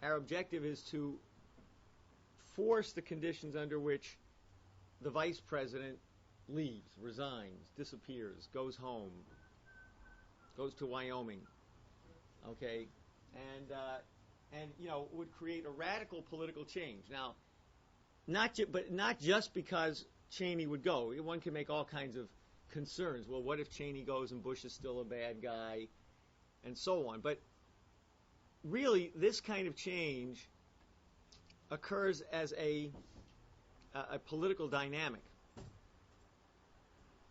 our objective is to force the conditions under which the vice president leaves, resigns, disappears, goes home, goes to Wyoming, okay, and would create a radical political change. Now, but not just because Cheney would go. One can make all kinds of concerns. Well, what if Cheney goes and Bush is still a bad guy, and so on. But really, this kind of change occurs as a political dynamic.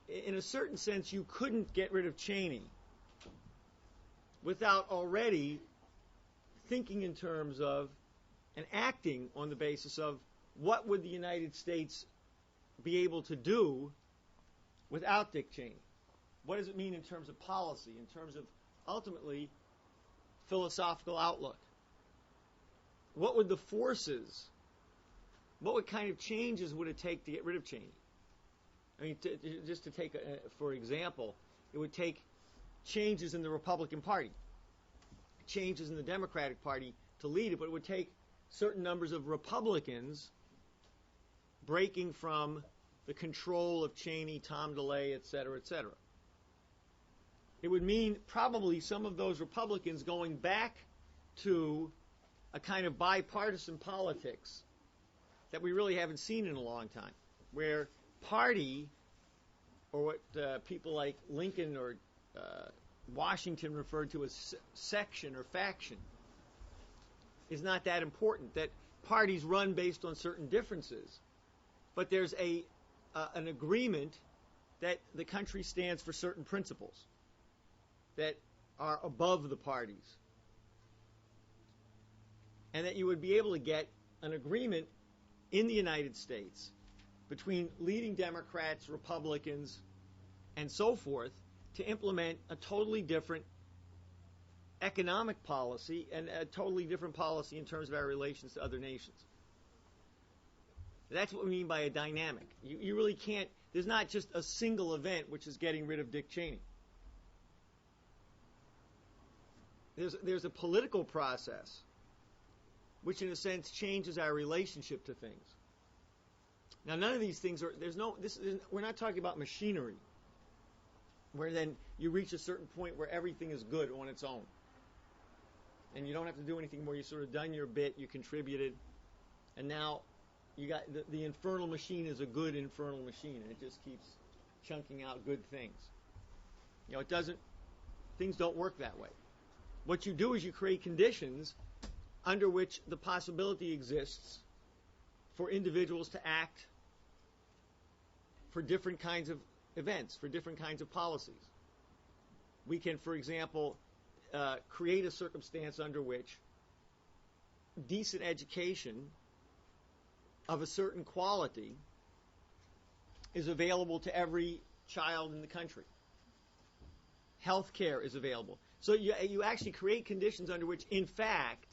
In a certain sense, you couldn't get rid of Cheney without already thinking in terms of and acting on the basis of what would the United States be able to do without Dick Cheney? What does it mean in terms of policy, in terms of ultimately philosophical outlook? What would the forces, what kind of changes would it take to get rid of Cheney? I mean, just to take, for example, it would take changes in the Republican Party, changes in the Democratic Party to lead it, but it would take certain numbers of Republicans breaking from the control of Cheney, Tom DeLay, et cetera, et cetera. It would mean probably some of those Republicans going back to a kind of bipartisan politics that we really haven't seen in a long time, where party, or what people like Lincoln or Washington referred to as section or faction, is not that important. That parties run based on certain differences, but there's an agreement that the country stands for certain principles that are above the parties, and that you would be able to get an agreement in the United States between leading Democrats, Republicans, and so forth to implement a totally different economic policy and a totally different policy in terms of our relations to other nations. That's what we mean by a dynamic. You really can't, there's not just a single event which is getting rid of Dick Cheney. There's a political process which in a sense changes our relationship to things. Now, none of these things we're not talking about machinery, where then you reach a certain point where everything is good on its own. And you don't have to do anything more. You sort of done your bit, you contributed, and now you got the infernal machine is a good infernal machine, and it just keeps chunking out good things. Things don't work that way. What you do is you create conditions under which the possibility exists for individuals to act for different kinds of events, for different kinds of policies. We can, for example, create a circumstance under which decent education of a certain quality is available to every child in the country. Health care is available. So you actually create conditions under which, in fact,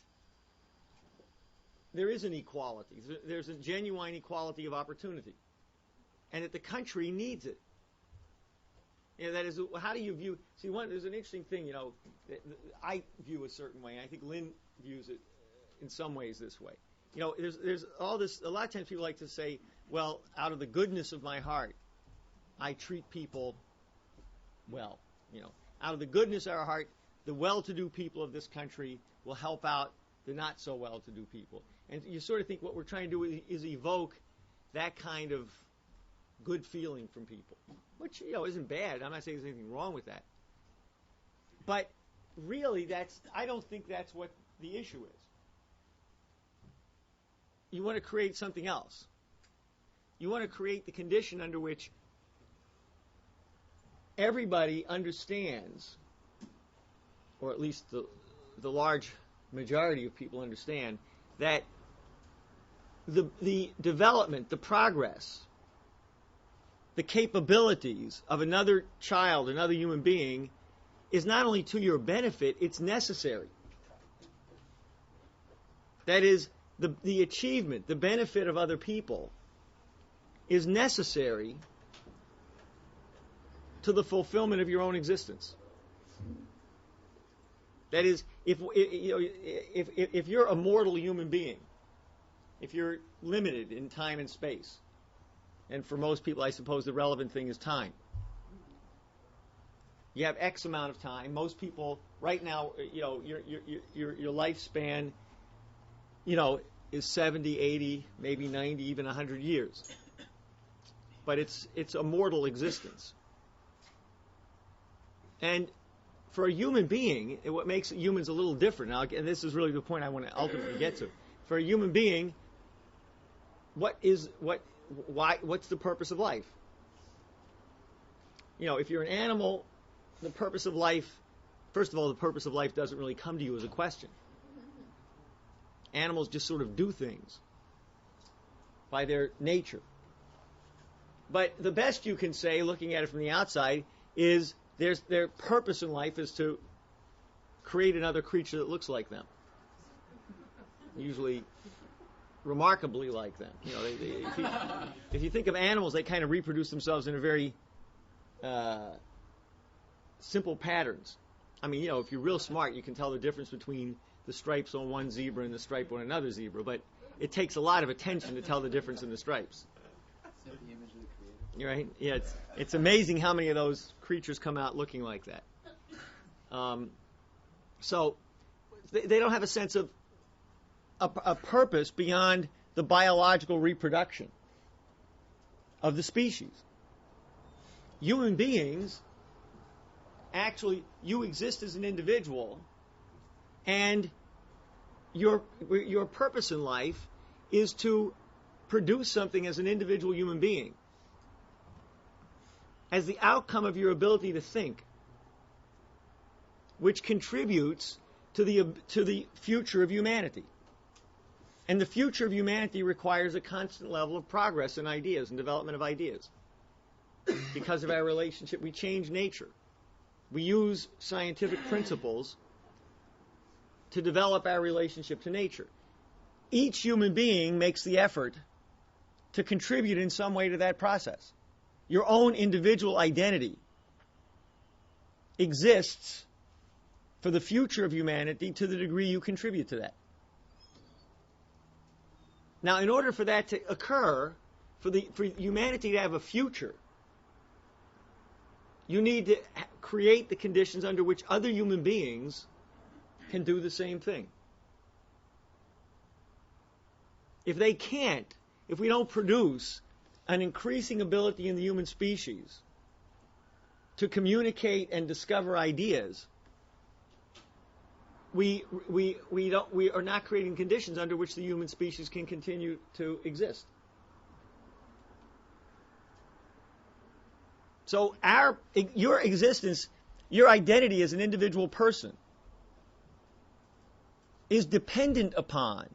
there is an equality. There's a genuine equality of opportunity. And that the country needs it. That is, how do you view... See, there's an interesting thing, I view a certain way. I think Lynn views it in some ways this way. There's all this... A lot of times people like to say, well, out of the goodness of my heart, I treat people well. Out of the goodness of our heart, the well-to-do people of this country will help out the not-so-well-to-do people. And you sort of think what we're trying to do is evoke that kind of good feeling from people, which isn't bad. I'm not saying there's anything wrong with that. But really, I don't think that's what the issue is. You want to create something else. You want to create the condition under which everybody understands, or at least the large majority of people understand, that the development, the progress, the capabilities of another child, another human being, is not only to your benefit, it's necessary. That is, the achievement, the benefit of other people is necessary to the fulfillment of your own existence. That is, if you're a mortal human being, if you're limited in time and space, and for most people, I suppose the relevant thing is time. You have X amount of time. Most people, right now, your lifespan, is 70, 80, maybe 90, even 100 years. But it's a mortal existence. And for a human being, what makes humans a little different, and this is really the point I want to ultimately get to. For a human being, what's the purpose of life? If you're an animal, the purpose of life, first of all, the purpose of life doesn't really come to you as a question. Animals just sort of do things by their nature. But the best you can say, looking at it from the outside, is their purpose in life is to create another creature that looks like them. Usually remarkably like them. If you think of animals, they kind of reproduce themselves in a very simple patterns. I mean, if you're real smart, you can tell the difference between the stripes on one zebra and the stripe on another zebra, but it takes a lot of attention to tell the difference in the stripes. Is that the image of the creator? You're right? Yeah, it's amazing how many of those creatures come out looking like that. So they don't have a sense of a purpose beyond the biological reproduction of the species. Human beings, actually, you exist as an individual, and your purpose in life is to produce something as an individual human being, as the outcome of your ability to think, which contributes to the future of humanity. And the future of humanity requires a constant level of progress in ideas and development of ideas. Because of our relationship, we change nature. We use scientific principles to develop our relationship to nature. Each human being makes the effort to contribute in some way to that process. Your own individual identity exists for the future of humanity to the degree you contribute to that. Now, in order for that to occur, for humanity to have a future, you need to create the conditions under which other human beings can do the same thing. If they can't, if we don't produce an increasing ability in the human species to communicate and discover ideas, we are not creating conditions under which the human species can continue to exist. So your existence, your identity as an individual person is dependent upon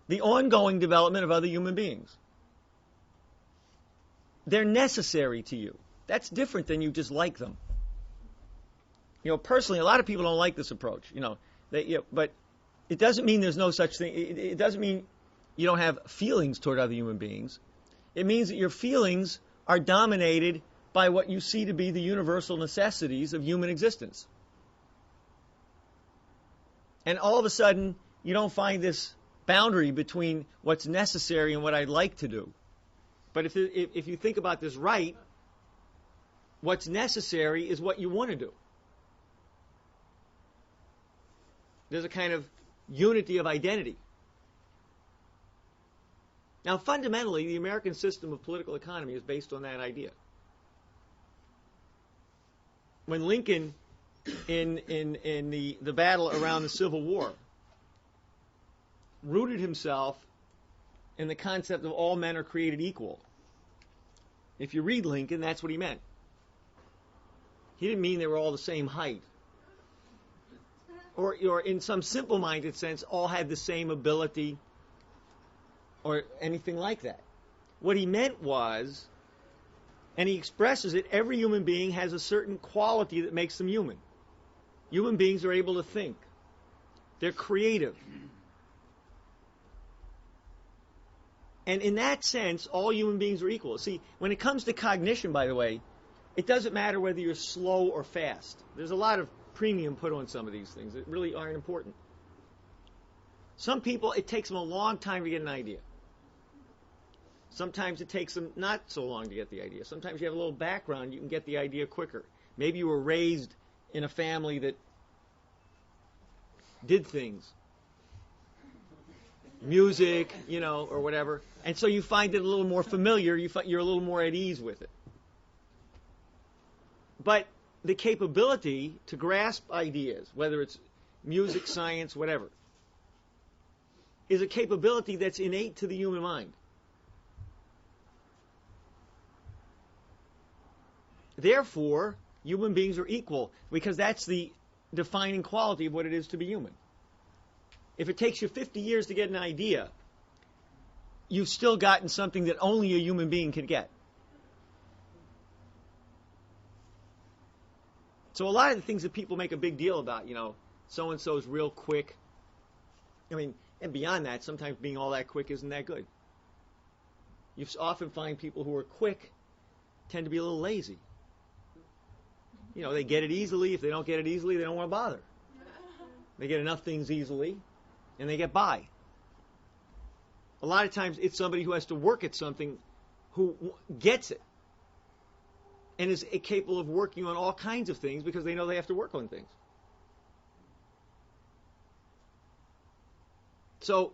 the ongoing development of other human beings. They're necessary to you. That's different than you just like them. Personally, a lot of people don't like this approach. But it doesn't mean there's no such thing. It doesn't mean you don't have feelings toward other human beings. It means that your feelings are dominated by what you see to be the universal necessities of human existence. And all of a sudden, you don't find this boundary between what's necessary and what I'd like to do. But if you think about this right, what's necessary is what you want to do. There's a kind of unity of identity. Now, fundamentally, the American system of political economy is based on that idea. When Lincoln, in the battle around the Civil War, rooted himself in the concept of all men are created equal, if you read Lincoln, that's what he meant. He didn't mean they were all the same height. Or in some simple-minded sense, all had the same ability or anything like that. What he meant was, and he expresses it, every human being has a certain quality that makes them human. Human beings are able to think. They're creative. And in that sense, all human beings are equal. See, when it comes to cognition, by the way, it doesn't matter whether you're slow or fast. There's a lot of premium put on some of these things that really aren't important. Some people, it takes them a long time to get an idea. Sometimes it takes them not so long to get the idea. Sometimes you have a little background, you can get the idea quicker. Maybe you were raised in a family that did things. Music, or whatever. And so you find it a little more familiar, you're a little more at ease with it. But the capability to grasp ideas, whether it's music, science, whatever, is a capability that's innate to the human mind. Therefore, human beings are equal, because that's the defining quality of what it is to be human. If it takes you 50 years to get an idea, you've still gotten something that only a human being can get. So a lot of the things that people make a big deal about, so-and-so's real quick. And beyond that, sometimes being all that quick isn't that good. You often find people who are quick tend to be a little lazy. They get it easily. If they don't get it easily, they don't want to bother. They get enough things easily, and they get by. A lot of times, it's somebody who has to work at something who gets it and is capable of working on all kinds of things because they know they have to work on things. So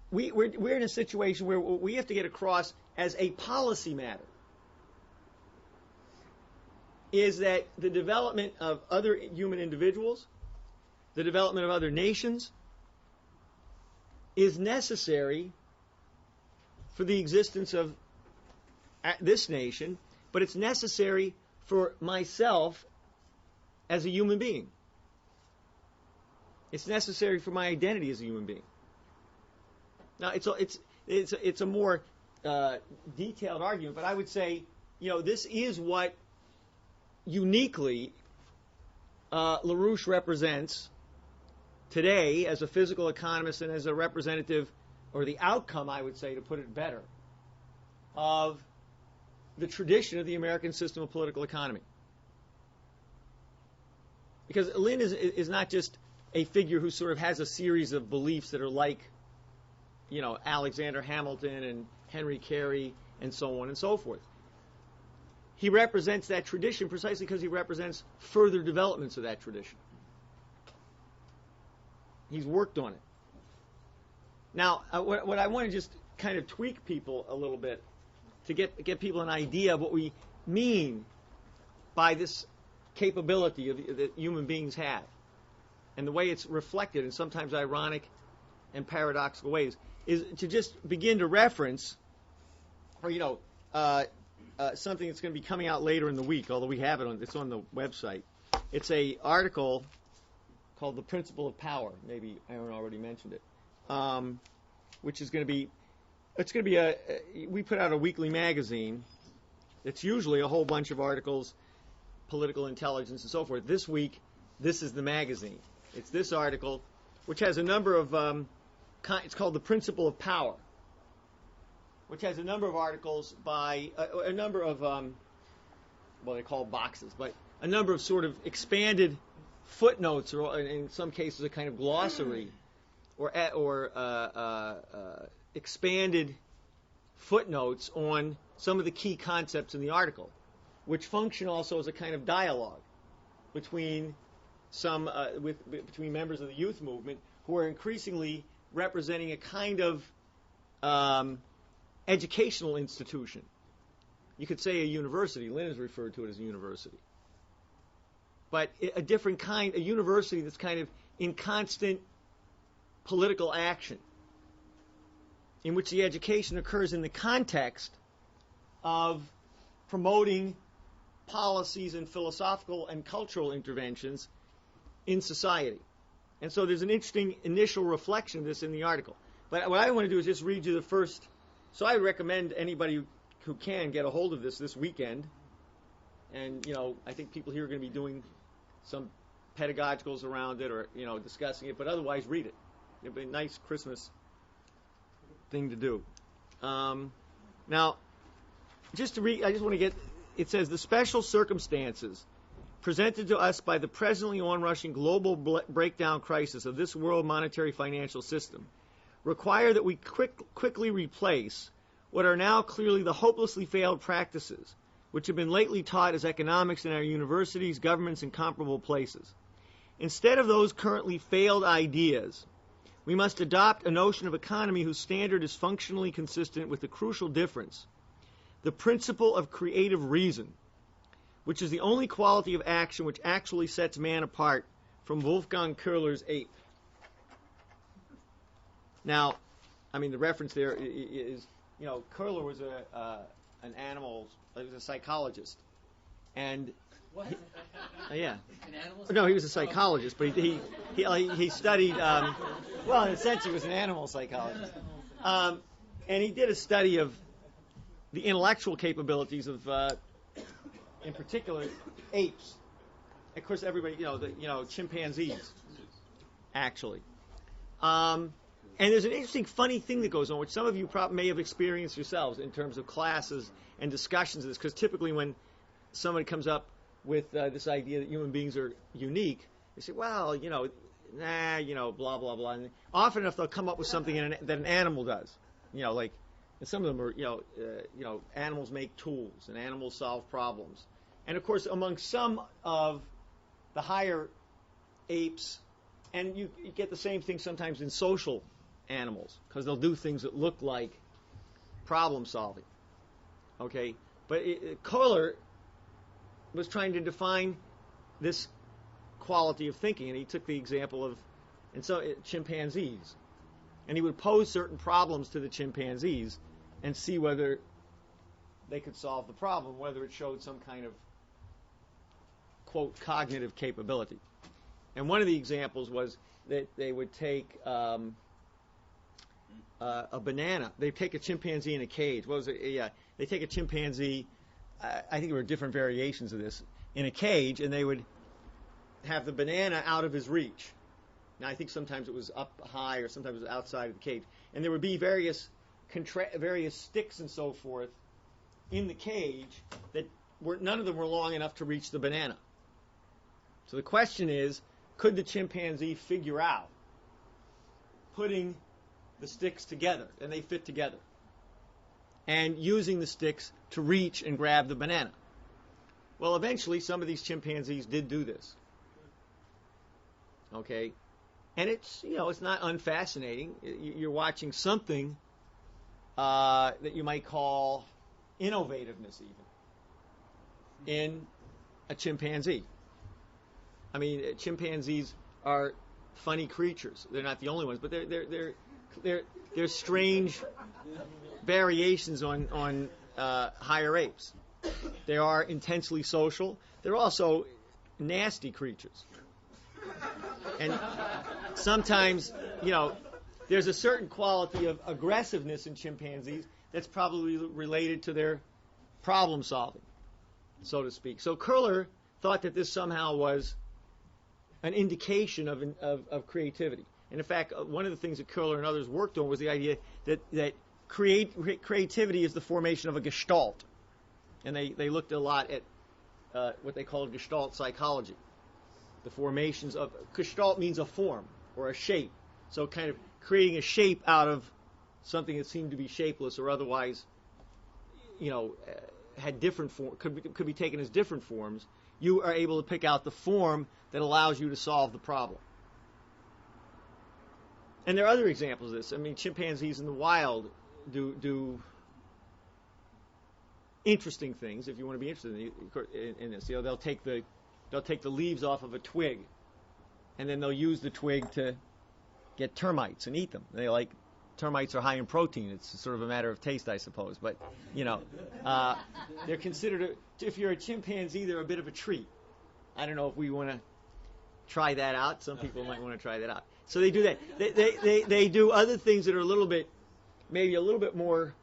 we're in a situation where what we have to get across as a policy matter is that the development of other human individuals, the development of other nations, is necessary for the existence of this nation, but it's necessary for myself as a human being. It's necessary for my identity as a human being. Now, it's a more detailed argument, but I would say, this is what uniquely LaRouche represents today as a physical economist and as a representative, or the outcome, I would say, to put it better, of the tradition of the American system of political economy. Because Lynn is not just a figure who sort of has a series of beliefs that are like, Alexander Hamilton and Henry Carey and so on and so forth. He represents that tradition precisely because he represents further developments of that tradition. He's worked on it. Now, what I want to just kind of tweak people a little bit to get people an idea of what we mean by this capability that human beings have, and the way it's reflected in sometimes ironic and paradoxical ways, is to just begin to reference, or something that's going to be coming out later in the week, although we have it's on the website. It's a article called "The Principle of Power." Maybe Aaron already mentioned it, which is going to be. It's going to be we put out a weekly magazine. It's usually a whole bunch of articles, political intelligence, and so forth. This week, this is the magazine. It's this article, which has a number of. It's called "The Principle of Power," which has a number of articles by a number of, they call boxes, but a number of sort of expanded footnotes, or in some cases a kind of glossary, or expanded footnotes on some of the key concepts in the article, which function also as a kind of dialogue between between members of the youth movement who are increasingly representing a kind of educational institution. You could say a university. Lynn has referred to it as a university. But a different kind, a university that's kind of in constant political action, in which the education occurs in the context of promoting policies and philosophical and cultural interventions in society. And so there's an interesting initial reflection of this in the article. But what I want to do is just read you the first. So I recommend anybody who can get a hold of this weekend. And, I think people here are going to be doing some pedagogicals around it or, discussing it. But otherwise, read it. It'll be a nice Christmas thing to do. Now, just to read, I just want to get, it says, the special circumstances presented to us by the presently onrushing global breakdown crisis of this world monetary financial system, require that we quickly replace what are now clearly the hopelessly failed practices which have been lately taught as economics in our universities, governments, and comparable places. Instead of those currently failed ideas, we must adopt a notion of economy whose standard is functionally consistent with the crucial difference, the principle of creative reason, which is the only quality of action which actually sets man apart from Wolfgang Köhler's ape. Now, I mean, the reference there is, Köhler was an animal, he was a psychologist, and What? yeah, An animal? no, he was a psychologist, but he studied. Well, in a sense, he was an animal psychologist, and he did a study of the intellectual capabilities of, in particular, apes. Of course, everybody, chimpanzees, actually. And there's an interesting, funny thing that goes on, which some of you may have experienced yourselves in terms of classes and discussions of this, because typically when somebody comes up with this idea that human beings are unique, they say, well, blah, blah, blah. And often enough, they'll come up with something that an animal does. And some of them are, animals make tools and animals solve problems. And of course, among some of the higher apes, and you get the same thing sometimes in social animals, because they'll do things that look like problem solving. Okay? But Köhler was trying to define this quality of thinking, and he took the example of chimpanzees. And he would pose certain problems to the chimpanzees and see whether they could solve the problem, whether it showed some kind of, quote, cognitive capability. And one of the examples was that they would take a banana. They'd take a chimpanzee in a cage. What was it? Yeah, they take a chimpanzee, I think there were different variations of this, in a cage, and they would have the banana out of his reach. Now, I think sometimes it was up high or sometimes it was outside of the cage. And there would be various sticks and so forth in the cage that none of them were long enough to reach the banana. So the question is, could the chimpanzee figure out putting the sticks together, and they fit together, and using the sticks to reach and grab the banana? Well, eventually, some of these chimpanzees did do this. Okay? And it's not unfascinating. You're watching something that you might call innovativeness, even, in a chimpanzee. I mean, chimpanzees are funny creatures. They're not the only ones, but they're strange variations on higher apes. They are intensely social. They're also nasty creatures. And sometimes, there's a certain quality of aggressiveness in chimpanzees that's probably related to their problem solving, so to speak. So Köhler thought that this somehow was an indication of creativity. And in fact, one of the things that Köhler and others worked on was the idea that creativity is the formation of a gestalt. And they looked a lot at what they called gestalt psychology. The formations of gestalt means a form or a shape. So kind of creating a shape out of something that seemed to be shapeless or otherwise, had different form, could be taken as different forms. You are able to pick out the form that allows you to solve the problem. And there are other examples of this. I mean, chimpanzees in the wild do interesting things. If you want to be interested in this, they'll take the leaves off of a twig, and then they'll use the twig to get termites and eat them. Termites are high in protein. It's sort of a matter of taste, I suppose. But they're considered if you're a chimpanzee, they're a bit of a treat. I don't know if we want to try that out. Some people might want to try that out. So they do that. They do other things that are maybe a little bit more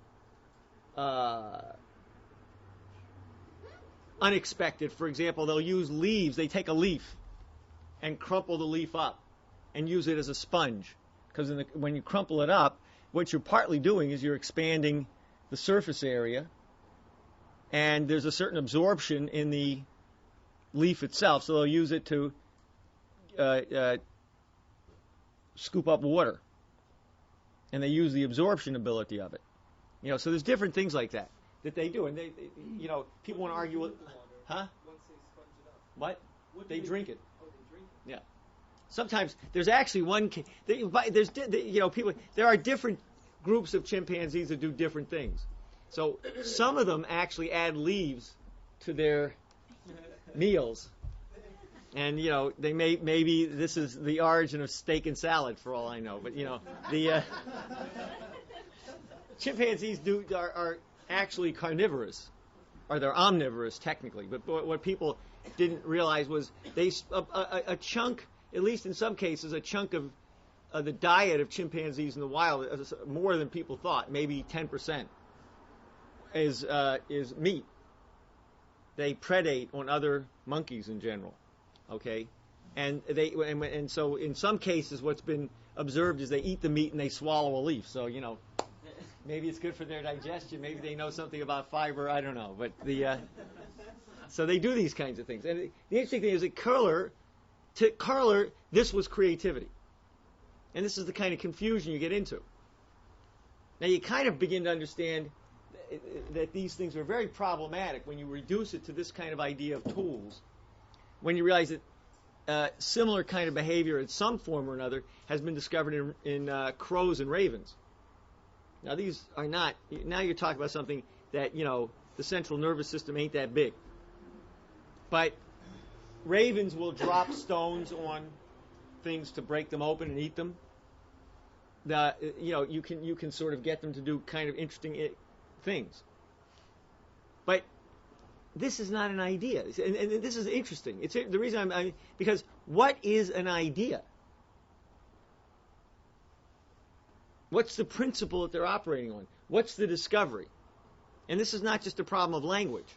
unexpected. For example, they'll use leaves. They take a leaf and crumple the leaf up and use it as a sponge. Because when you crumple it up, what you're partly doing is you're expanding the surface area, and there's a certain absorption in the leaf itself, so they'll use it to scoop up water, and they use the absorption ability of it. So there's different things like that they do, and people want to argue with, huh? Once they sponge it up. What? They drink it. Oh, they drink it. Yeah. Sometimes there's actually one. People. There are different groups of chimpanzees that do different things. So some of them actually add leaves to their meals, and they maybe this is the origin of steak and salad for all I know. But the chimpanzees are actually carnivorous, or they're omnivorous technically. But what people didn't realize was a chunk, at least in some cases, a chunk of the diet of chimpanzees in the wild is more than people thought. Maybe 10% is meat. They predate on other monkeys in general. Okay, and so in some cases, what's been observed is they eat the meat and they swallow a leaf. So maybe it's good for their digestion. Maybe they know something about fiber. I don't know, but so they do these kinds of things. And the interesting thing is that to Carler, this was creativity. And this is the kind of confusion you get into. Now you kind of begin to understand that these things are very problematic when you reduce it to this kind of idea of tools, when you realize that similar kind of behavior in some form or another has been discovered in crows and ravens. Now these are not, now you're talking about something that, the central nervous system ain't that big. But ravens will drop stones on things to break them open and eat them. You can sort of get them to do kind of interesting things. But this is not an idea, and this is interesting. It's the reason because what is an idea? What's the principle that they're operating on? What's the discovery? And this is not just a problem of language,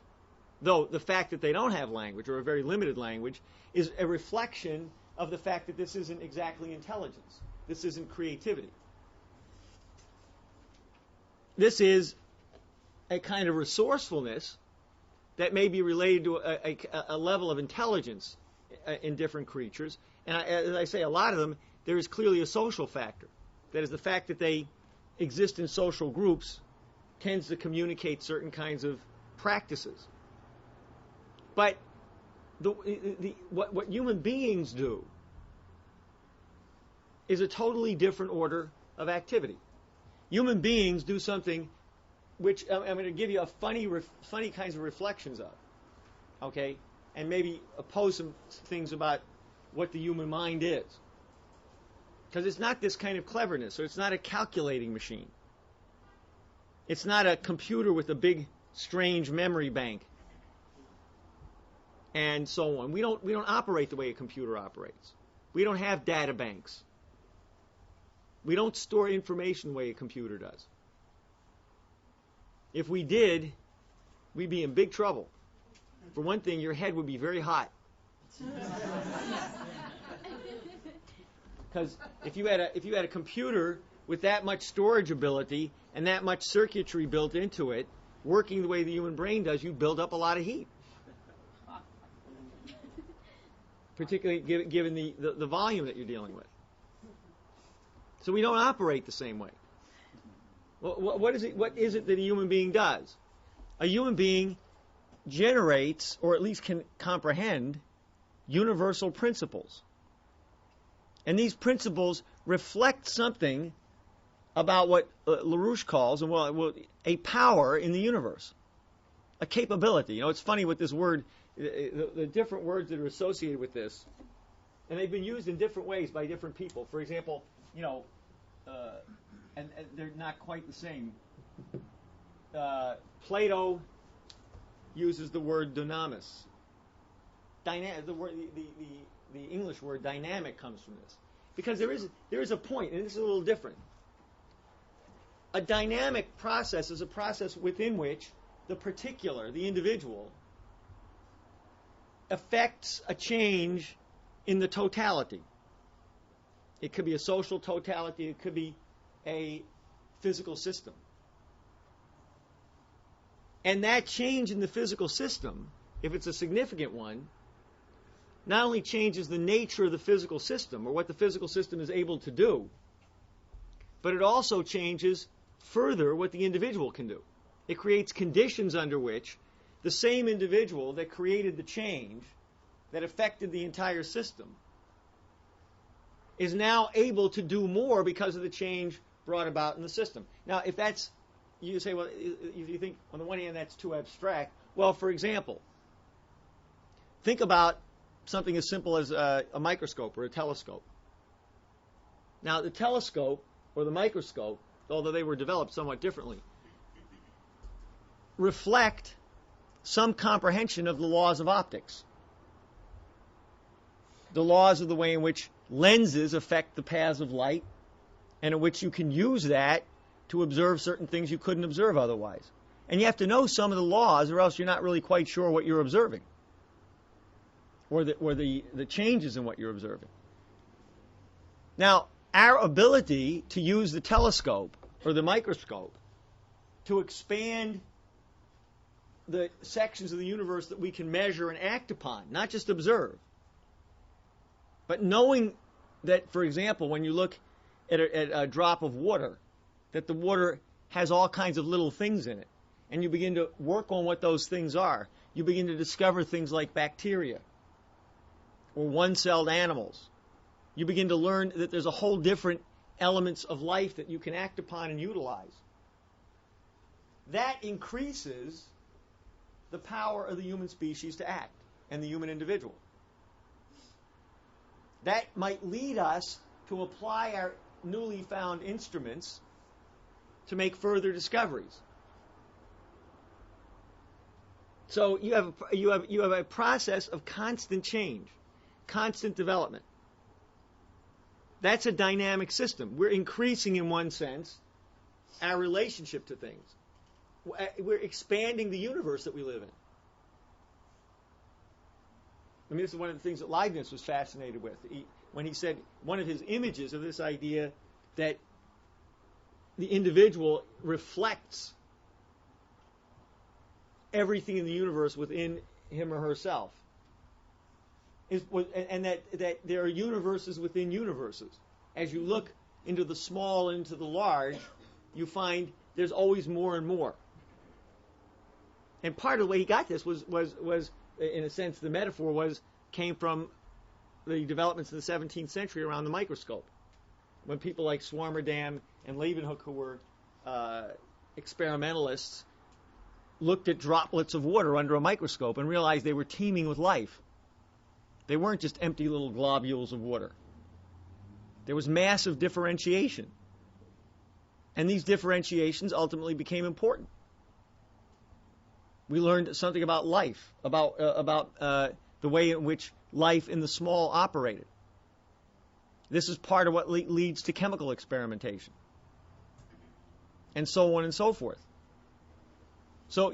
though the fact that they don't have language, or a very limited language, is a reflection of the fact that this isn't exactly intelligence. This isn't creativity. This is a kind of resourcefulness that may be related to a level of intelligence in different creatures. And as I say, a lot of them, there is clearly a social factor. That is, the fact that they exist in social groups tends to communicate certain kinds of practices. But what human beings do is a totally different order of activity. Human beings do something which I'm going to give you a funny kinds of reflections of, okay, and maybe oppose some things about what the human mind is. Because it's not this kind of cleverness, or it's not a calculating machine. It's not a computer with a big, strange memory bank, and so on. We don't operate the way a computer operates. We don't have data banks. We don't store information the way a computer does. If we did, we'd be in big trouble. For one thing, your head would be very hot. Because if you had a computer with that much storage ability and that much circuitry built into it, working the way the human brain does, you build up a lot of heat. Particularly given the volume that you're dealing with. So we don't operate the same way. What is it that a human being does? A human being generates, or at least can comprehend, universal principles. And these principles reflect something about what LaRouche calls a power in the universe, a capability. It's funny with this word, the different words that are associated with this, and they've been used in different ways by different people. For example, and they're not quite the same. Plato uses the word dynamis. The English word dynamic comes from this, because there is a point, and this is a little different. A dynamic process is a process within which the particular, the individual, affects a change in the totality. It could be a social totality, it could be a physical system. And that change in the physical system, if it's a significant one, not only changes the nature of the physical system or what the physical system is able to do, but it also changes further what the individual can do. It creates conditions under which the same individual that created the change that affected the entire system is now able to do more because of the change brought about in the system. Now, if that's, you say, well, if you think on the one hand that's too abstract, well, for example, think about something as simple as a microscope or a telescope. Now, the telescope or the microscope, although they were developed somewhat differently, reflect some comprehension of the laws of optics. The laws of the way in which lenses affect the paths of light, and in which you can use that to observe certain things you couldn't observe otherwise. And you have to know some of the laws, or else you're not really quite sure what you're observing, or the changes in what you're observing. Now, our ability to use the telescope or the microscope to expand the sections of the universe that we can measure and act upon, not just observe, but knowing that, for example, when you look at a drop of water, that the water has all kinds of little things in it, and you begin to work on what those things are, you begin to discover things like bacteria or one-celled animals. You begin to learn that there's a whole different elements of life that you can act upon and utilize. That increases the power of the human species to act and the human individual. That might lead us to apply our newly found instruments to make further discoveries. So you have a process of constant change, constant development. That's a dynamic system. We're increasing, in one sense, our relationship to things. We're expanding the universe that we live in. I mean, this is one of the things that Leibniz was fascinated with. When he said one of his images of this idea that the individual reflects everything in the universe within him or herself, and that there are universes within universes. As you look into the small and into the large, you find there's always more and more. And part of the way he got this was in a sense, the metaphor came from the developments in the 17th century around the microscope, when people like Swammerdam and Leeuwenhoek, who were experimentalists, looked at droplets of water under a microscope and realized they were teeming with life. They weren't just empty little globules of water. There was massive differentiation. And these differentiations ultimately became important. We learned something about life, about the way in which life in the small operated. This is part of what leads to chemical experimentation, and so on and so forth. So,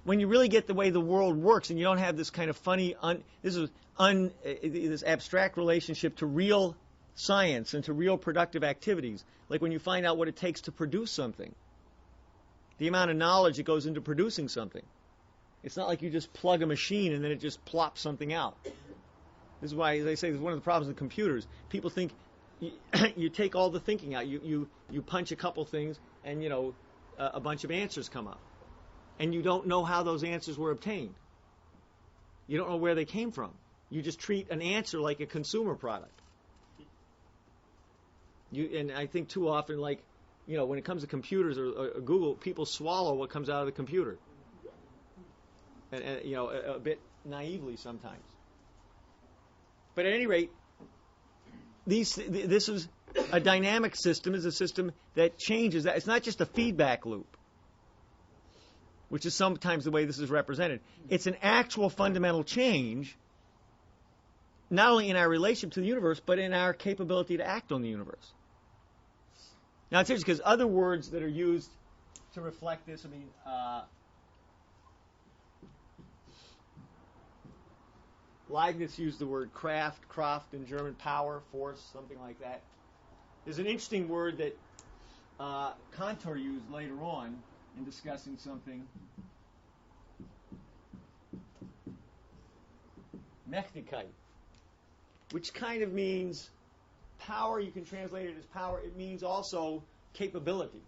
when you really get the way the world works, and you don't have this kind of funny, this abstract relationship to real science and to real productive activities, like when you find out what it takes to produce something, the amount of knowledge that goes into producing something. It's not like you just plug a machine and then it just plops something out. This is why they say one of the problems with computers. People think you take all the thinking out. You punch a couple things and a bunch of answers come up, and you don't know how those answers were obtained. You don't know where they came from. You just treat an answer like a consumer product. And I think too often, when it comes to computers or Google, people swallow what comes out of the computer. And a bit naively sometimes. But at any rate, this is a dynamic system, is a system that changes. It's not just a feedback loop, which is sometimes the way this is represented. It's an actual fundamental change, not only in our relationship to the universe, but in our capability to act on the universe. Now, it's interesting because other words that are used to reflect this, Leibniz used the word Kraft in German, power, force, something like that. There's an interesting word that Cantor used later on in discussing something. Mächtigkeit. which kind of means power. You can translate it as power. It means also capability.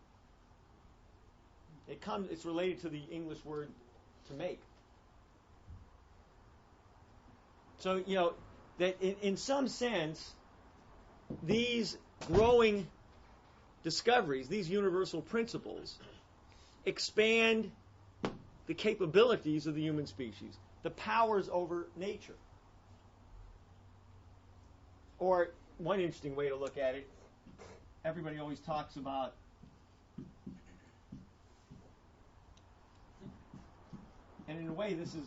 It's related to the English word to make. So, that in some sense, these growing discoveries, these universal principles, expand the capabilities of the human species, the powers over nature. Or one interesting way to look at it, everybody always talks about and in a way this is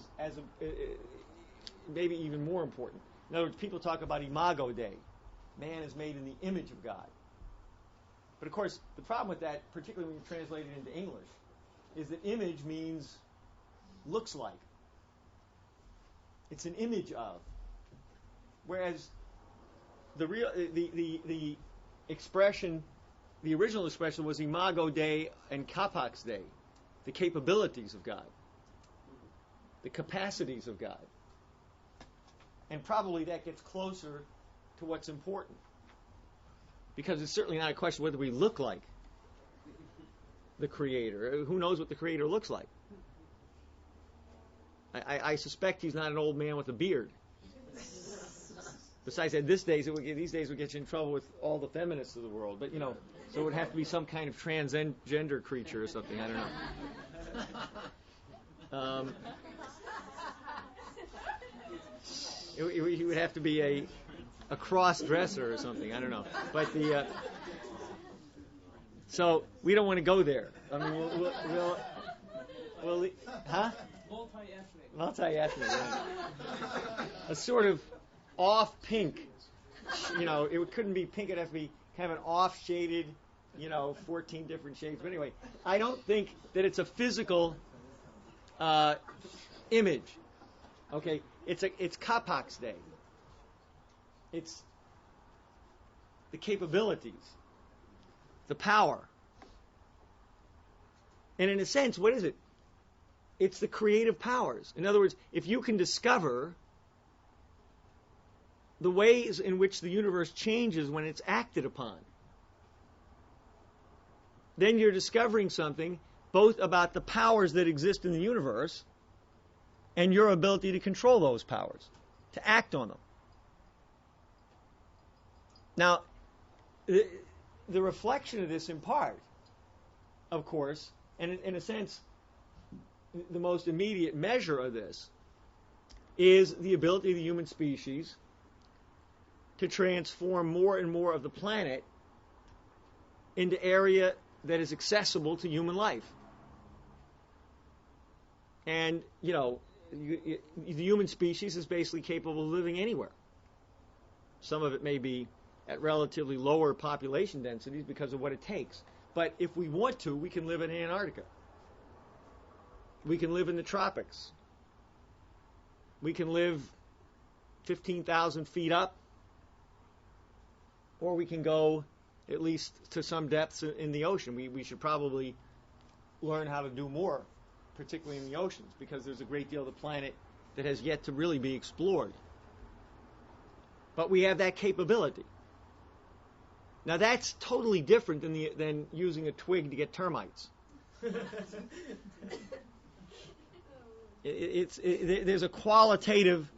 maybe even more important. In other words, people talk about Imago Dei. Man is made in the image of God. But of course, the problem with that, particularly when you translate it into English, is that image means looks like. It's an image of. Whereas the expression, the original expression was Imago Dei and Capax Dei, the capabilities of God, the capacities of God. And probably that gets closer to what's important. Because it's certainly not a question whether we look like the Creator. Who knows what the Creator looks like? I suspect he's not an old man with a beard. Besides that, these days would get you in trouble with all the feminists of the world. But, so it would have to be some kind of transgender creature or something. I don't know. He would have to be a cross-dresser or something. I don't know. But so we don't want to go there. I mean, we'll huh? Multi-ethnic. Right. A sort of off-pink. It couldn't be pink. It'd have to be kind of an off-shaded, 14 different shades. But anyway, I don't think that it's a physical image. Okay, it's Capax Dei. It's the capabilities, the power. And in a sense, what is it? It's the creative powers. In other words, if you can discover the ways in which the universe changes when it's acted upon, then you're discovering something both about the powers that exist in the universe and your ability to control those powers, to act on them. Now, the reflection of this in part, of course, and in a sense, the most immediate measure of this is the ability of the human species to transform more and more of the planet into area that is accessible to human life. And, the human species is basically capable of living anywhere. Some of it may be at relatively lower population densities because of what it takes. But if we want to, we can live in Antarctica. We can live in the tropics. We can live 15,000 feet up. Or we can go at least to some depths in the ocean. We should probably learn how to do more, particularly in the oceans, because there's a great deal of the planet that has yet to really be explored. But we have that capability. Now that's totally different than using a twig to get termites. There's a qualitative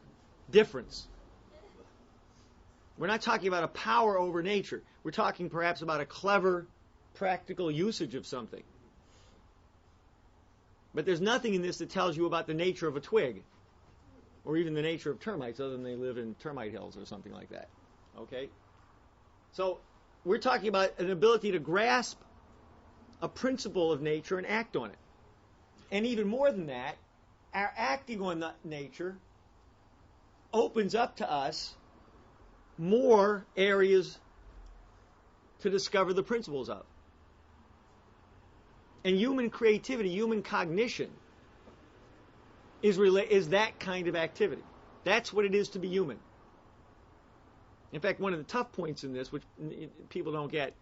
difference. We're not talking about a power over nature. We're talking perhaps about a clever, practical usage of something. But there's nothing in this that tells you about the nature of a twig, or even the nature of termites, other than they live in termite hills or something like that. Okay? So we're talking about an ability to grasp a principle of nature and act on it. And even more than that, our acting on that nature opens up to us more areas to discover the principles of. And human creativity, human cognition is that kind of activity. That's what it is to be human. In fact, one of the tough points in this, which people don't get,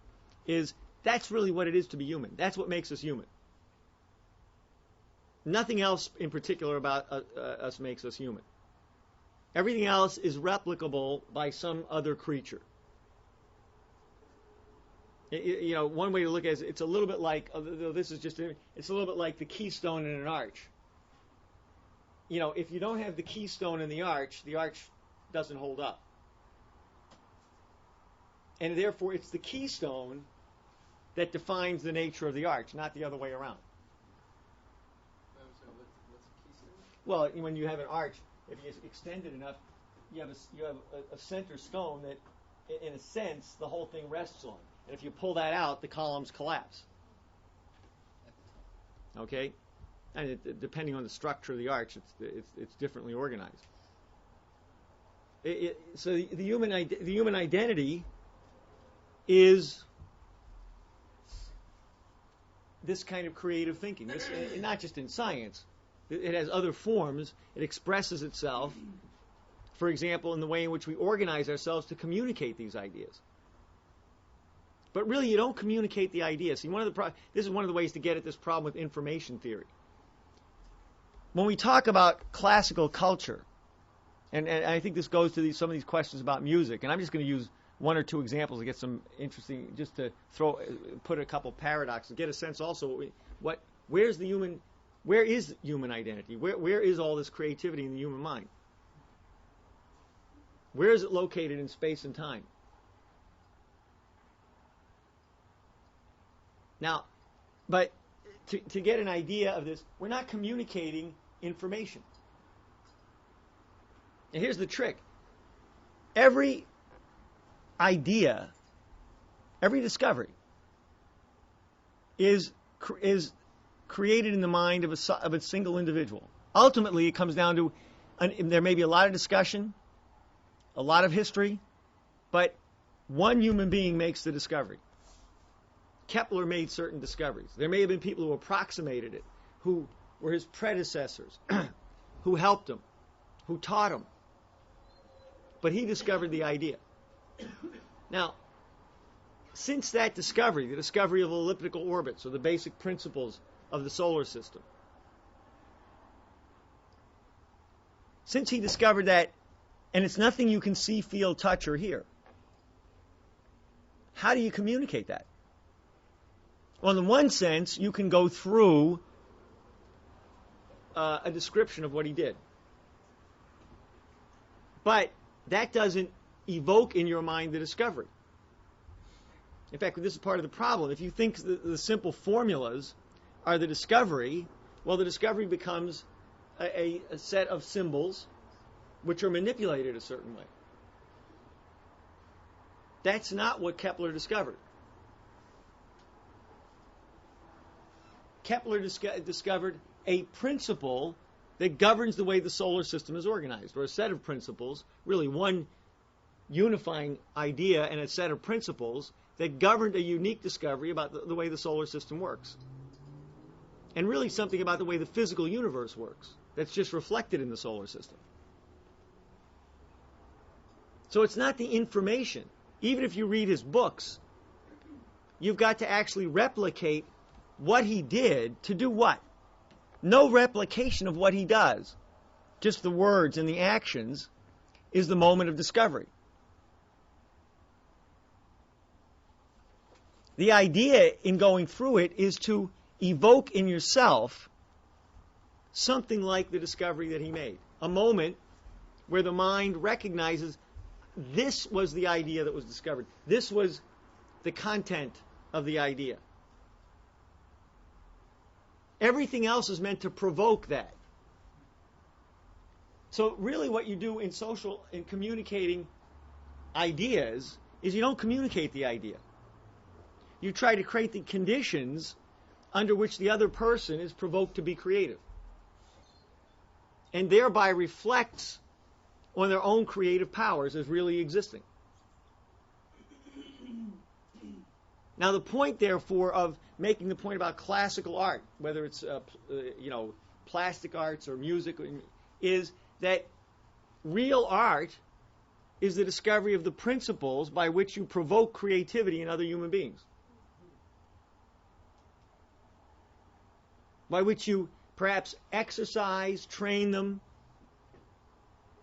is that's really what it is to be human. That's what makes us human. Nothing else in particular about us makes us human. Everything else is replicable by some other creature. One way to look at it is it's a little bit like, it's a little bit like the keystone in an arch. If you don't have the keystone in the arch doesn't hold up. And therefore, it's the keystone that defines the nature of the arch, not the other way around. So what's a keystone? Well, when you have an arch, if you extend it enough, you have a center stone that, in a sense, the whole thing rests on. And if you pull that out, the columns collapse. Okay, and depending on the structure of the arch, it's differently organized. So the human identity is this kind of creative thinking. Not just in science. It has other forms. It expresses itself, for example, in the way in which we organize ourselves to communicate these ideas. But really, you don't communicate the idea. See, this is one of the ways to get at this problem with information theory. When we talk about classical culture, and I think this goes to some of these questions about music, and I'm just going to use one or two examples to get some interesting, just to put a couple paradoxes, get a sense also where is human identity? Where is all this creativity in the human mind? Where is it located in space and time? Now, but to get an idea of this, we're not communicating information. And here's the trick. Every idea, every discovery is created in the mind of a single individual. Ultimately, it comes down to, there may be a lot of discussion, a lot of history, but one human being makes the discovery. Kepler made certain discoveries. There may have been people who approximated it, who were his predecessors, who helped him, who taught him. But he discovered the idea. Now, since that discovery, the discovery of elliptical orbits, or the basic principles of the solar system, since he discovered that, and it's nothing you can see, feel, touch, or hear, how do you communicate that? Well, in one sense, you can go through a description of what he did. But that doesn't evoke in your mind the discovery. In fact, this is part of the problem. If you think the simple formulas are the discovery, well, the discovery becomes a set of symbols which are manipulated a certain way. That's not what Kepler discovered. Kepler discovered a principle that governs the way the solar system is organized, or a set of principles, really one unifying idea and a set of principles that governed a unique discovery about the way the solar system works. And really something about the way the physical universe works that's just reflected in the solar system. So it's not the information. Even if you read his books, you've got to actually replicate what he did to do what? No replication of what he does. Just the words and the actions is the moment of discovery. The idea in going through it is to evoke in yourself something like the discovery that he made. A moment where the mind recognizes this was the idea that was discovered. This was the content of the idea. Everything else is meant to provoke that. So really what you do in communicating ideas is you don't communicate the idea. You try to create the conditions under which the other person is provoked to be creative, and thereby reflects on their own creative powers as really existing. Now the point, therefore, of making the point about classical art, whether it's plastic arts or music, is that real art is the discovery of the principles by which you provoke creativity in other human beings, by which you perhaps exercise, train them,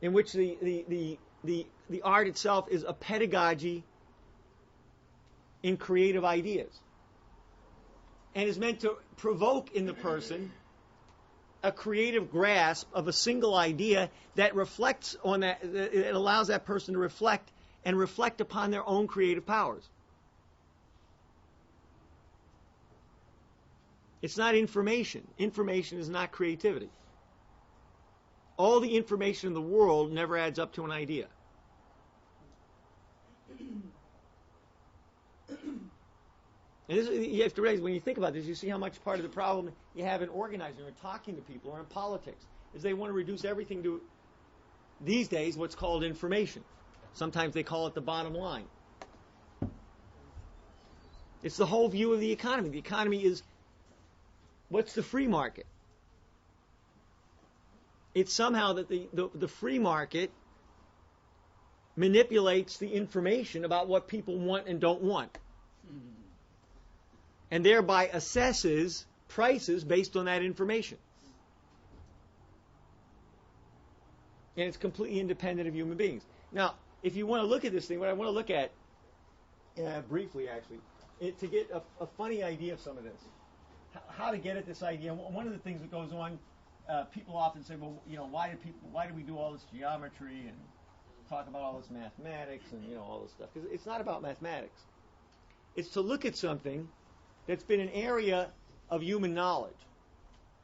in which the art itself is a pedagogy in creative ideas, and is meant to provoke in the person a creative grasp of a single idea that reflects on that, it allows that person to reflect and reflect upon their own creative powers. It's not information. Information is not creativity. All the information in the world never adds up to an idea. And this, you have to realize, when you think about this, you see how much part of the problem you have in organizing or talking to people or in politics is they want to reduce everything to, these days, what's called information. Sometimes they call it the bottom line. It's the whole view of the economy. The economy is, what's the free market? It's somehow that the free market manipulates the information about what people want and don't want, and thereby assesses prices based on that information. And it's completely independent of human beings. Now, if you want to look at this thing, what I want to look at, briefly actually, to get a funny idea of some of this, how to get at this idea. One of the things that goes on, people often say, well, why do we do all this geometry and talk about all this mathematics and all this stuff? Because it's not about mathematics. It's to look at something that's been an area of human knowledge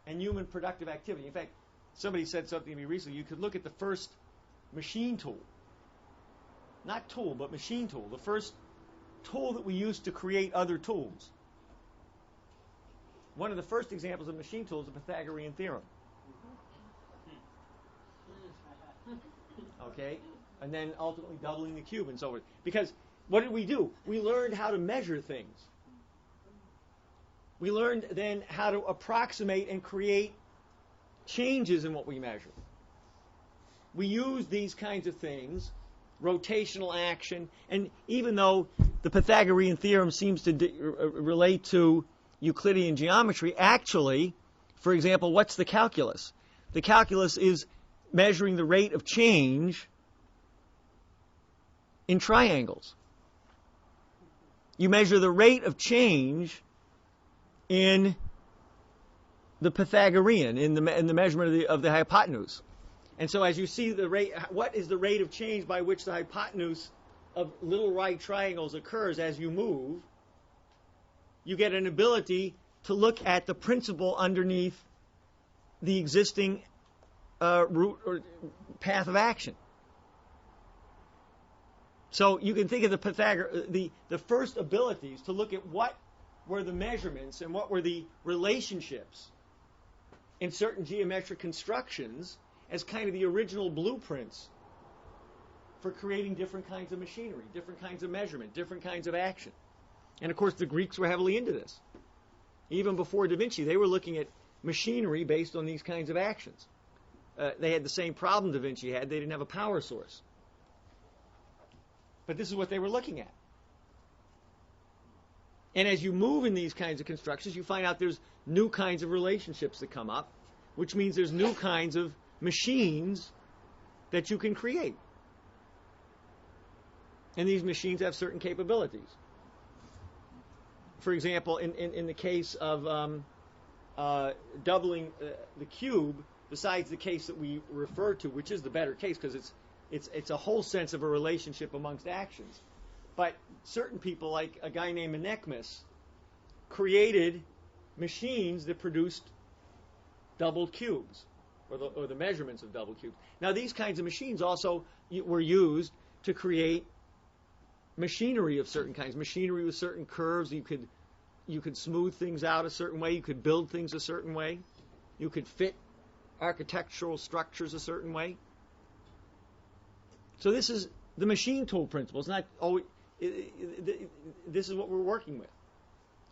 and human productive activity. In fact, somebody said something to me recently. You could look at the first machine tool. Not tool, but machine tool. The first tool that we used to create other tools. One of the first examples of machine tool is the Pythagorean theorem. Okay? And then ultimately doubling the cube and so forth. Because what did we do? We learned how to measure things. We learned then how to approximate and create changes in what we measure. We use these kinds of things, rotational action, and even though the Pythagorean theorem seems to relate to Euclidean geometry, actually, for example, what's the calculus? The calculus is measuring the rate of change in triangles. You measure the rate of change in the Pythagorean, in the measurement of the hypotenuse. And so as you see the rate, what is the rate of change by which the hypotenuse of little right triangles occurs as you move, you get an ability to look at the principle underneath the existing route or path of action. So you can think of the first abilities to look at what were the measurements and what were the relationships in certain geometric constructions as kind of the original blueprints for creating different kinds of machinery, different kinds of measurement, different kinds of action. And of course the Greeks were heavily into this. Even before Da Vinci, they were looking at machinery based on these kinds of actions. They had the same problem Da Vinci had. They didn't have a power source. But this is what they were looking at. And as you move in these kinds of constructions, you find out there's new kinds of relationships that come up, which means there's new kinds of machines that you can create. And these machines have certain capabilities. For example, in the case of doubling the cube, besides the case that we refer to, which is the better case because it's a whole sense of a relationship amongst actions. But certain people, like a guy named Menaechmus, created machines that produced doubled cubes, or the measurements of double cubes. Now, these kinds of machines also were used to create machinery of certain kinds, machinery with certain curves. You could smooth things out a certain way. You could build things a certain way. You could fit architectural structures a certain way. So this is the machine tool principle. It's not always. This is what we're working with.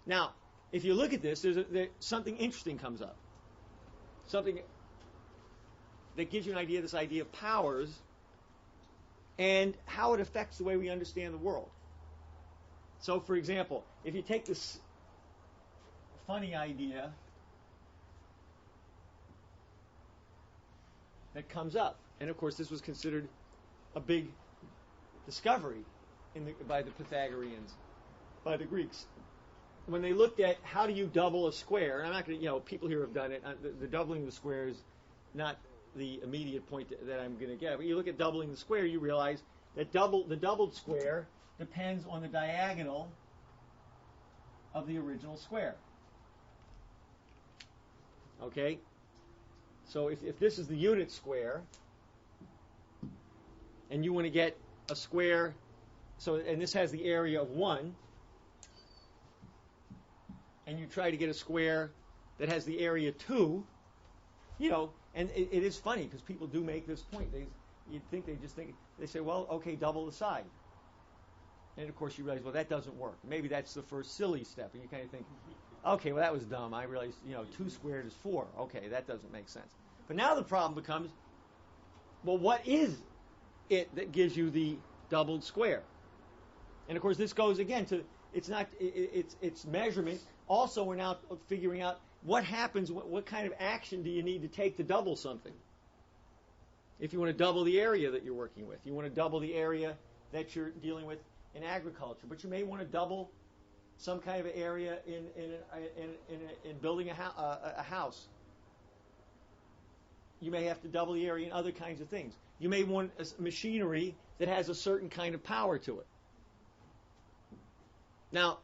Now, if you look at this, something interesting comes up. Something that gives you an idea of this idea of powers and how it affects the way we understand the world. So, for example, if you take this funny idea that comes up. And of course, this was considered a big discovery by the Pythagoreans, by the Greeks. When they looked at how do you double a square, and I'm not going to, people here have done it. The doubling the square is not the immediate point that I'm going to get. But you look at doubling the square, you realize that the doubled square depends on the diagonal of the original square. Okay? So if this is the unit square, and you want to get a square, and this has the area of 1, and you try to get a square that has the area 2, and it is funny because people do make this point. They say, well, okay, double the side. And of course you realize, well, that doesn't work. Maybe that's the first silly step, and you kind of think, okay, well, that was dumb. I realized, 2 squared is 4. Okay, that doesn't make sense. But now the problem becomes, well, what is it that gives you the doubled square? And of course, this goes again to it's measurement. Also, we're now figuring out what happens. What kind of action do you need to take to double something? If you want to double the area that you're working with, you want to double the area that you're dealing with in agriculture, but you may want to double some kind of area in building a house. You may have to double the area in other kinds of things. You may want machinery that has a certain kind of power to it. Now,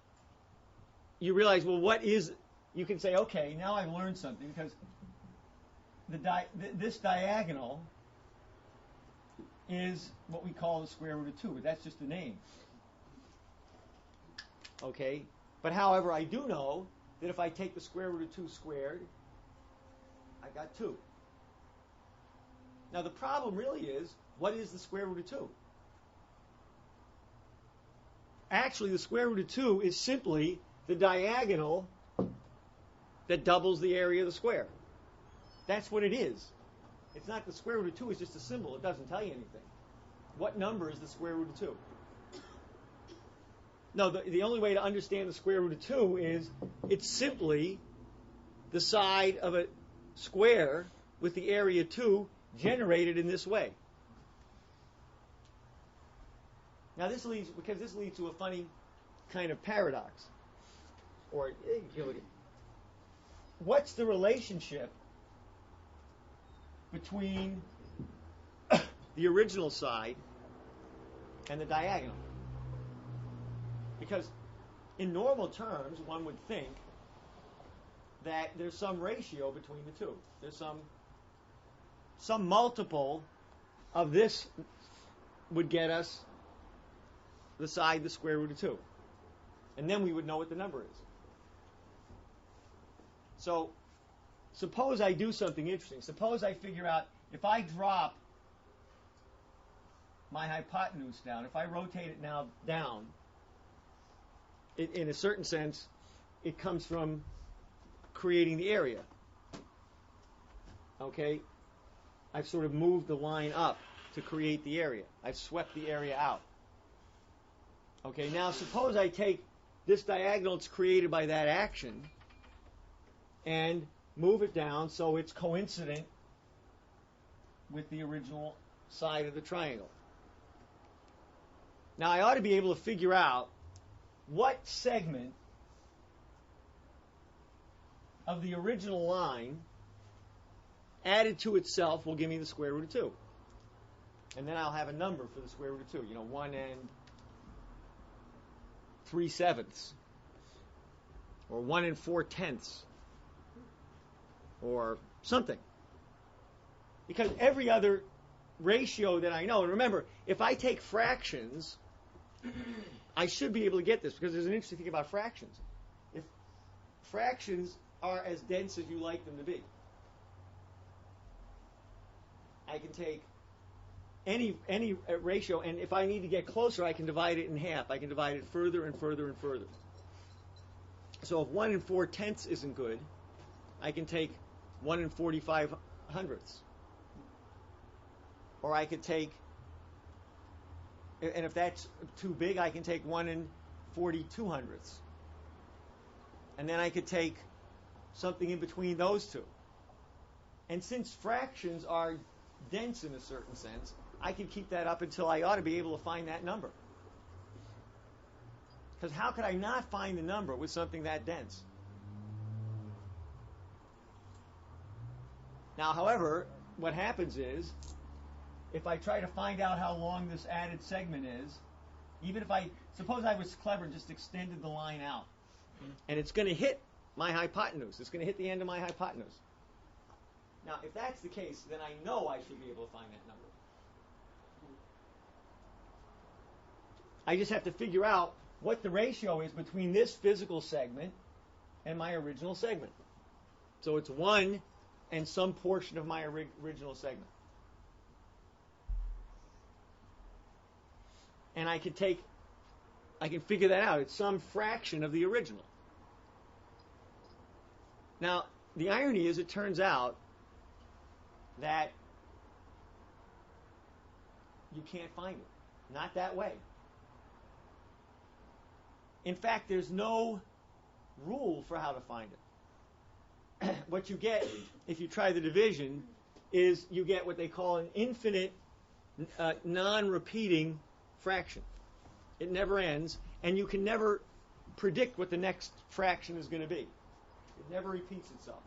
you realize, well, you can say, okay, now I've learned something, because this diagonal is what we call the square root of 2, but that's just a name. Okay? But however, I do know that if I take the square root of 2 squared, I got 2. Now the problem really is, what is the square root of 2? Actually, the square root of 2 is simply the diagonal that doubles the area of the square. That's what it is. It's not the square root of 2 is just a symbol. It doesn't tell you anything. What number is the square root of 2? No, the only way to understand the square root of 2 is it's simply the side of a square with the area 2 generated in this way. Now this leads to a funny kind of paradox. Or what's the relationship between the original side and the diagonal? Because in normal terms, one would think that there's some ratio between the two. There's some multiple of this would get us the side, the square root of 2. And then we would know what the number is. So suppose I do something interesting. Suppose I figure out if I drop my hypotenuse down, if I rotate it now down, in a certain sense, it comes from creating the area. Okay? I've sort of moved the line up to create the area. I've swept the area out. Okay, now suppose I take this diagonal that's created by that action and move it down so it's coincident with the original side of the triangle. Now I ought to be able to figure out what segment of the original line added to itself will give me the square root of 2. And then I'll have a number for the square root of 2. 1 3/7, or 1 4/10, or something. Because every other ratio that I know, and remember, if I take fractions, I should be able to get this, because there's an interesting thing about fractions. If fractions are as dense as you like them to be, I can take any ratio, and if I need to get closer, I can divide it in half. I can divide it further and further and further. So if 1 4/10 isn't good, I can take 1 45/100. Or I could take, and if that's too big, I can take 1 42/100. And then I could take something in between those two. And since fractions are dense in a certain sense, I can keep that up until I ought to be able to find that number. Because how could I not find the number with something that dense? Now, however, what happens is, if I try to find out how long this added segment is, even if suppose I was clever and just extended the line out, and it's going to hit my hypotenuse. It's going to hit the end of my hypotenuse. Now, if that's the case, then I know I should be able to find that number. I just have to figure out what the ratio is between this physical segment and my original segment. So it's 1 and some portion of my original segment. And I can figure that out. It's some fraction of the original. Now, the irony is, it turns out that you can't find it. Not that way. In fact, there's no rule for how to find it. What you get, if you try the division, is you get what they call an infinite, non-repeating fraction. It never ends, and you can never predict what the next fraction is going to be. It never repeats itself.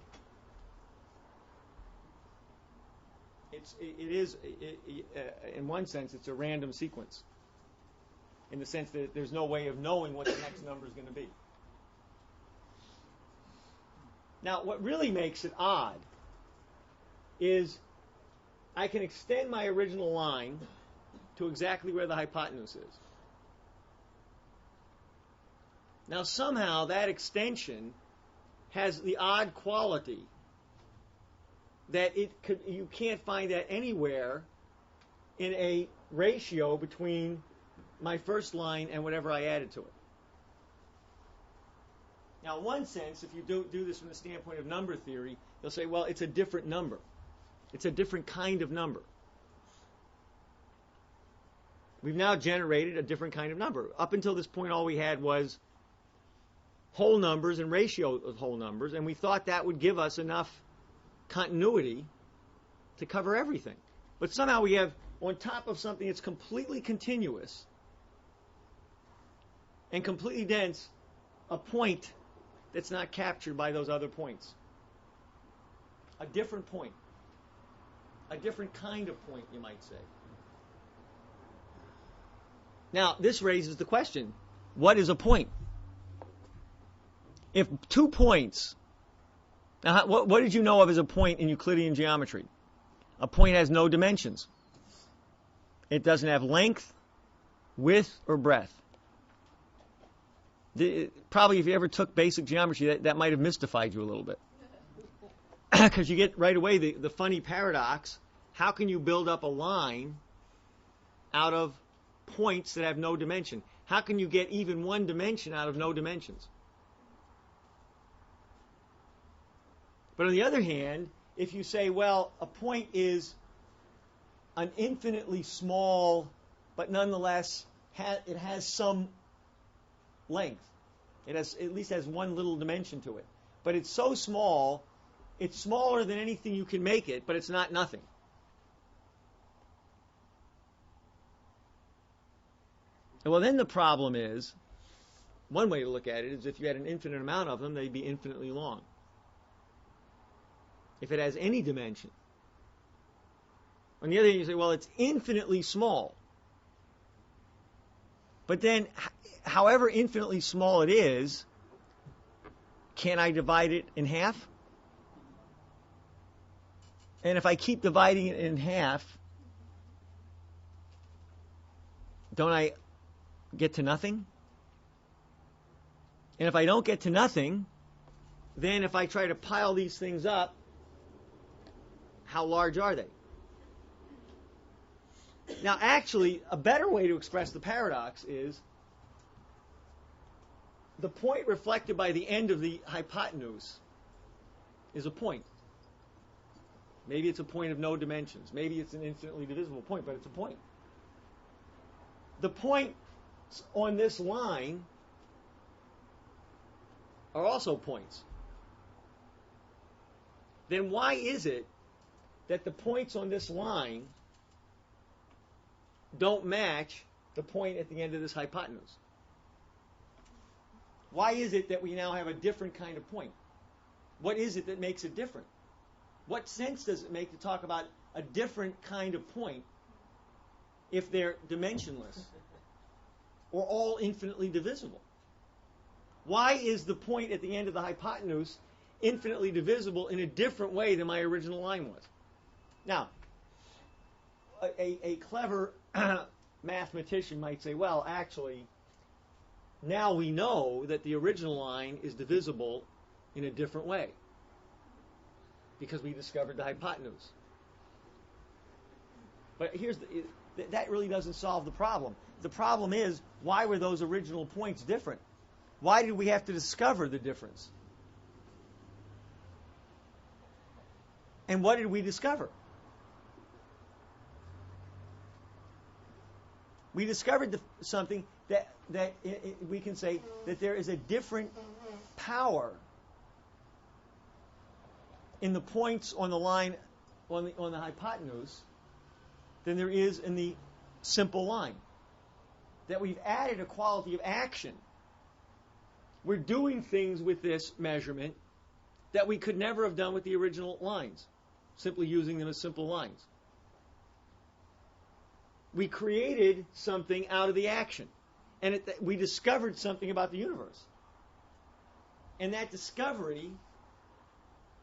In one sense, it's a random sequence, in the sense that there's no way of knowing what the next number is going to be. Now, what really makes it odd is I can extend my original line to exactly where the hypotenuse is. Now, somehow that extension has the odd quality that you can't find that anywhere in a ratio between my first line and whatever I added to it. Now, in one sense, if you do this from the standpoint of number theory, you'll say, well, it's a different number. It's a different kind of number. We've now generated a different kind of number. Up until this point, all we had was whole numbers and ratio of whole numbers, and we thought that would give us enough continuity to cover everything. But somehow we have, on top of something that's completely continuous and completely dense, a point that's not captured by those other points. A different point. A different kind of point, you might say. Now, this raises the question, what is a point? If 2 points, now what did you know of as a point in Euclidean geometry? A point has no dimensions. It doesn't have length, width, or breadth. Probably if you ever took basic geometry, that might have mystified you a little bit. Because you get right away the funny paradox. How can you build up a line out of points that have no dimension? How can you get even one dimension out of no dimensions? But on the other hand, if you say, well, a point is an infinitely small, but nonetheless, it has some length. It at least has one little dimension to it. But it's so small, it's smaller than anything you can make it, but it's not nothing. Well, then the problem is, one way to look at it is if you had an infinite amount of them, they'd be infinitely long. If it has any dimension. On the other hand, you say, well, it's infinitely small. But then, however infinitely small it is, can I divide it in half? And if I keep dividing it in half, don't I get to nothing? And if I don't get to nothing, then if I try to pile these things up, how large are they? Now, actually, a better way to express the paradox is the point reflected by the end of the hypotenuse is a point. Maybe it's a point of no dimensions. Maybe it's an infinitely divisible point, but it's a point. The points on this line are also points. Then why is it that the points on this line don't match the point at the end of this hypotenuse? Why is it that we now have a different kind of point? What is it that makes it different? What sense does it make to talk about a different kind of point if they're dimensionless or all infinitely divisible? Why is the point at the end of the hypotenuse infinitely divisible in a different way than my original line was? Now, a clever mathematician might say, well, actually, now we know that the original line is divisible in a different way because we discovered the hypotenuse. But that really doesn't solve the problem. The problem is, why were those original points different? Why did we have to discover the difference? And what did we discover? We discovered something that we can say that there is a different power in the points on the line on the hypotenuse than there is in the simple line. That we've added a quality of action. We're doing things with this measurement that we could never have done with the original lines, simply using them as simple lines. We created something out of the action, and we discovered something about the universe. And that discovery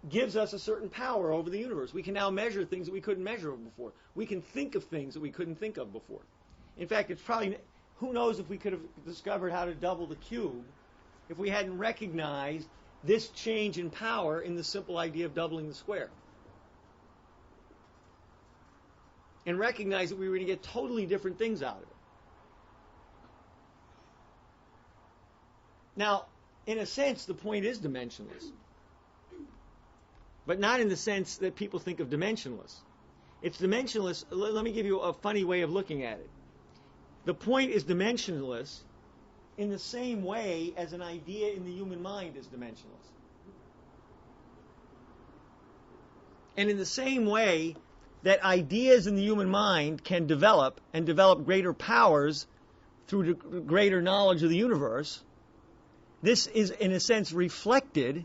gives us a certain power over the universe. We can now measure things that we couldn't measure before. We can think of things that we couldn't think of before. In fact, it's probably, who knows if we could have discovered how to double the cube if we hadn't recognized this change in power in the simple idea of doubling the square. And recognize that we were going to get totally different things out of it. Now, in a sense, the point is dimensionless. But not in the sense that people think of dimensionless. It's dimensionless. Let me give you a funny way of looking at it. The point is dimensionless in the same way as an idea in the human mind is dimensionless. And in the same way that ideas in the human mind can develop and develop greater powers through greater knowledge of the universe, this is in a sense reflected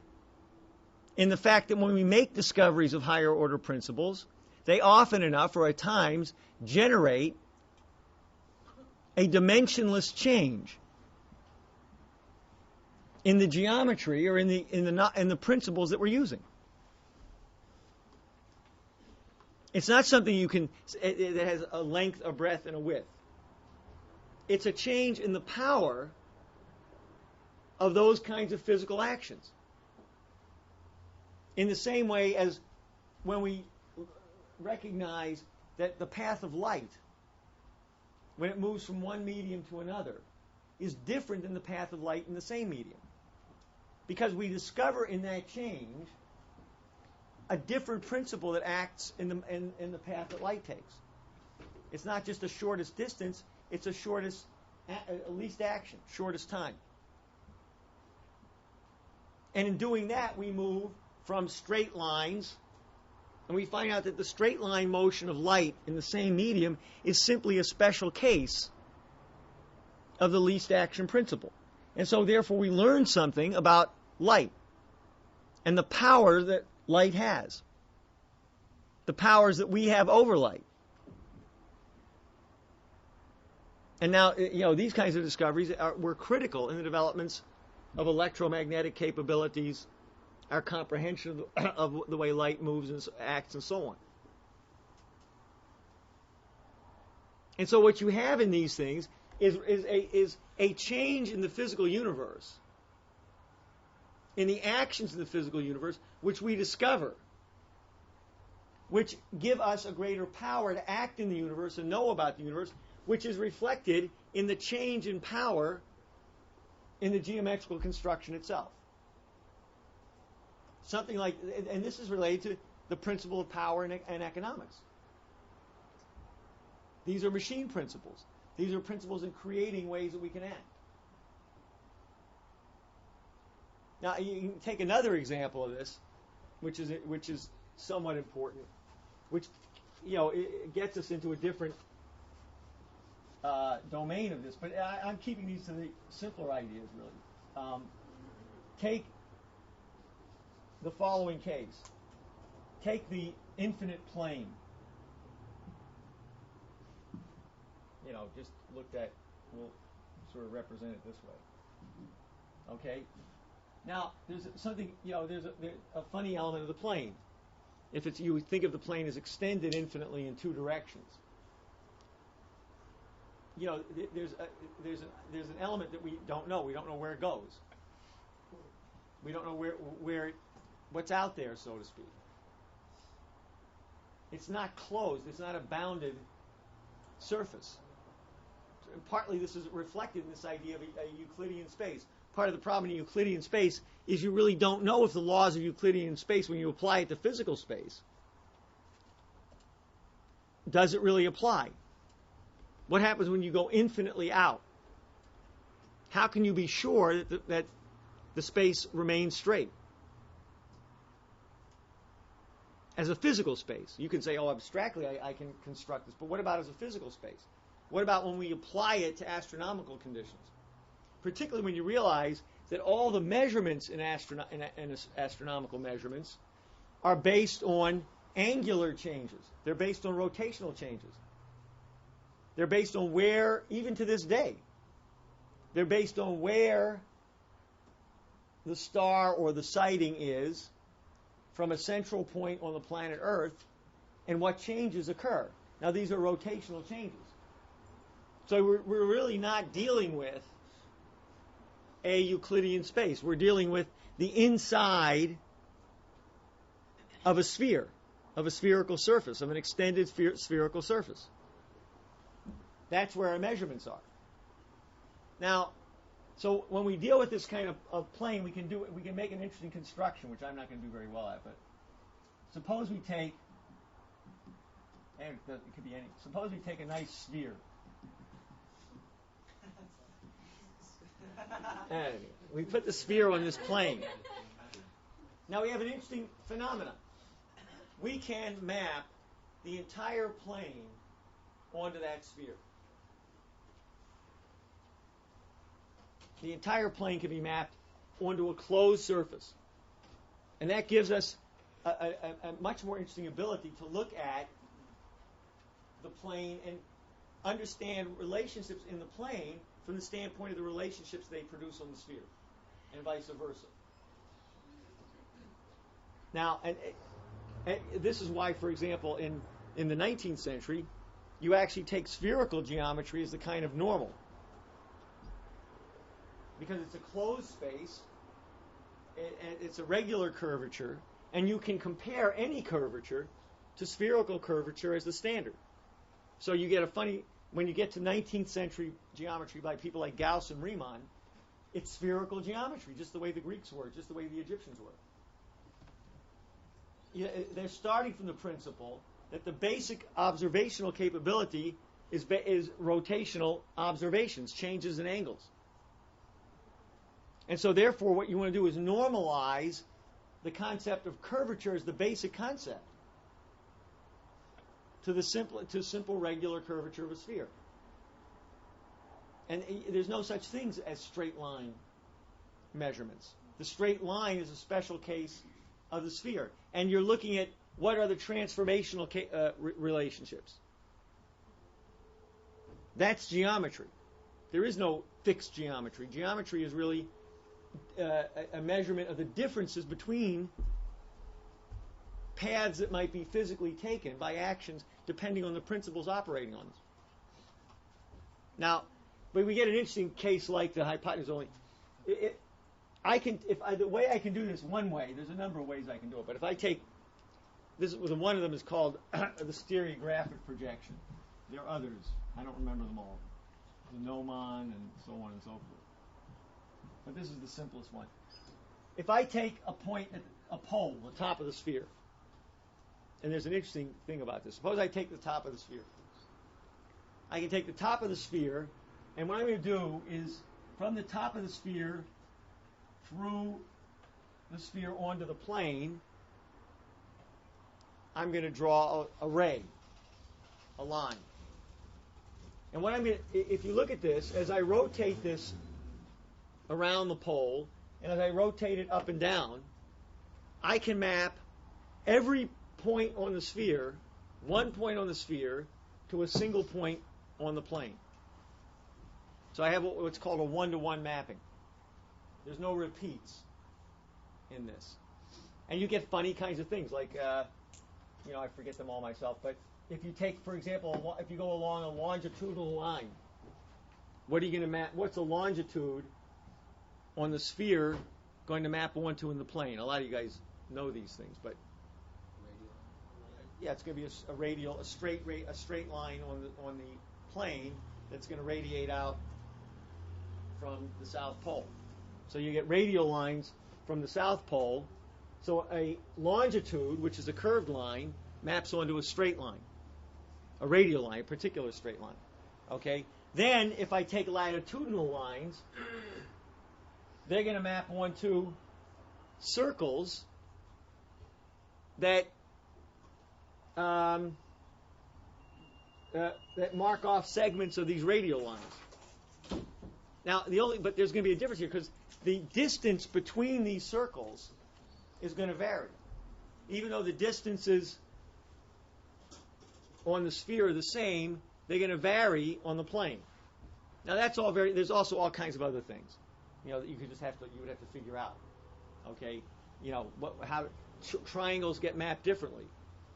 in the fact that when we make discoveries of higher order principles, they often enough or at times generate a dimensionless change in the geometry or in the principles that we're using. It's not something that has a length, a breadth, and a width. It's a change in the power of those kinds of physical actions. In the same way as when we recognize that the path of light, when it moves from one medium to another, is different than the path of light in the same medium. Because we discover in that change a different principle that acts in the path that light takes. It's not just the shortest distance, it's the shortest, least action, shortest time. And in doing that, we move from straight lines, and we find out that the straight line motion of light in the same medium is simply a special case of the least action principle. And so therefore we learn something about light and the power that light has, the powers that we have over light. And now, these kinds of discoveries were critical in the developments of electromagnetic capabilities, our comprehension of the way light moves and acts and so on. And so what you have in these things is a change in the physical universe, in the actions of the physical universe, which we discover, which give us a greater power to act in the universe and know about the universe, which is reflected in the change in power in the geometrical construction itself. Something like, and this is related to the principle of power in economics. These are machine principles. These are principles in creating ways that we can act. Now, you can take another example of this, which is somewhat important. which it gets us into a different domain of this. But I'm keeping these to the simpler ideas, really. Take the following case. Take the infinite plane. Just looked at, we'll sort of represent it this way. Okay? Now, there's something, there's a funny element of the plane. If you think of the plane as extended infinitely in two directions. There's an element that we don't know. We don't know where it goes. We don't know what's out there, so to speak. It's not closed. It's not a bounded surface. And partly this is reflected in this idea of a Euclidean space. Part of the problem in Euclidean space is you really don't know if the laws of Euclidean space, when you apply it to physical space, does it really apply? What happens when you go infinitely out? How can you be sure that the space remains straight? As a physical space, you can say, abstractly I can construct this, but what about as a physical space? What about when we apply it to astronomical conditions? Particularly when you realize that all the measurements in astronomical measurements are based on angular changes. They're based on rotational changes. They're based on where, even to this day, they're based on where the star or the sighting is from a central point on the planet Earth and what changes occur. Now, these are rotational changes. So we're really not dealing with a Euclidean space. We're dealing with the inside of a sphere, of a spherical surface, of an extended spherical surface. That's where our measurements are. Now, so when we deal with this kind of plane, we can make an interesting construction, which I'm not going to do very well at. But suppose we take, and it could be any. Suppose we take a nice sphere. And we put the sphere on this plane. Now we have an interesting phenomenon. We can map the entire plane onto that sphere. The entire plane can be mapped onto a closed surface. And that gives us a much more interesting ability to look at the plane and understand relationships in the plane from the standpoint of the relationships they produce on the sphere, and vice versa. Now, and this is why, for example, in the 19th century, you actually take spherical geometry as the kind of normal. Because it's a closed space, it's a regular curvature, and you can compare any curvature to spherical curvature as the standard. So you get when you get to 19th century geometry by people like Gauss and Riemann, it's spherical geometry, just the way the Greeks were, just the way the Egyptians were. They're starting from the principle that the basic observational capability is rotational observations, changes in angles. And so therefore what you want to do is normalize the concept of curvature as the basic concept to simple regular curvature of a sphere. And there's no such things as straight line measurements. The straight line is a special case of the sphere. And you're looking at what are the transformational relationships. That's geometry. There is no fixed geometry. Geometry is really a measurement of the differences between paths that might be physically taken by actions depending on the principles operating on them. Now, but we get an interesting case like the hypotenuse only. The way I can do this one way, there's a number of ways I can do it, but if I take this, one of them is called the stereographic projection. There are others. I don't remember them all. The gnomon and so on and so forth. But this is the simplest one. If I take a point at a pole, the top of the sphere, and there's an interesting thing about this. Suppose I take the top of the sphere. I can take the top of the sphere, and what I'm going to do is, from the top of the sphere through the sphere onto the plane, I'm going to draw a ray, a line. And what I'm going to, if you look at this, as I rotate this around the pole, and as I rotate it up and down, I can map every point on the sphere, one point on the sphere, to a single point on the plane. So I have what's called a one-to-one mapping. There's no repeats in this. And you get funny kinds of things, like, I forget them all myself, but if you take, for example, if you go along a longitudinal line, what are you going to map? What's the longitude on the sphere going to map onto in the plane? A lot of you guys know these things, but yeah, it's going to be a radial, a straight line on the plane that's going to radiate out from the South Pole. So you get radial lines from the South Pole. So a longitude, which is a curved line, maps onto a straight line, a radial line, a particular straight line. Okay. Then if I take latitudinal lines, they're going to map onto circles that that mark off segments of these radial lines. Now, but there's going to be a difference here because the distance between these circles is going to vary. Even though the distances on the sphere are the same, they're going to vary on the plane. Now, that's all very. There's also all kinds of other things, that you would have to figure out. Okay, how triangles get mapped differently.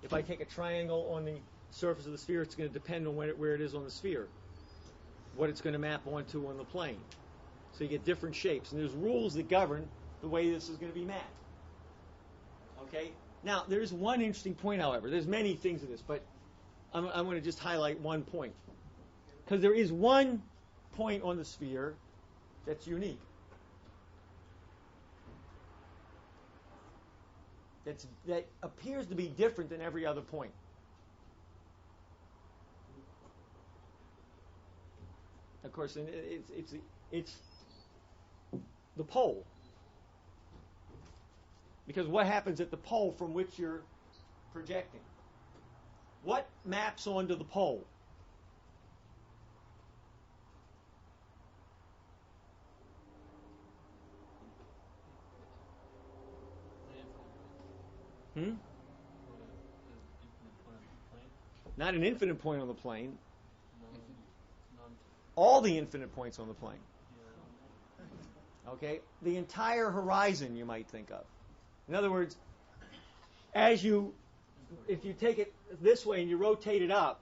If I take a triangle on the surface of the sphere, it's going to depend on where it is on the sphere, what it's going to map onto on the plane. So you get different shapes, and there's rules that govern the way this is going to be mapped. Okay. Now, there's one interesting point, however. There's many things in this, but I'm going to just highlight one point. Because there is one point on the sphere that's unique. That appears to be different than every other point. Of course, it's the pole. Because what happens at the pole from which you're projecting? What maps onto the pole? Not an infinite point on the plane. All the infinite points on the plane. Okay? The entire horizon you might think of. In other words, if you take it this way and you rotate it up,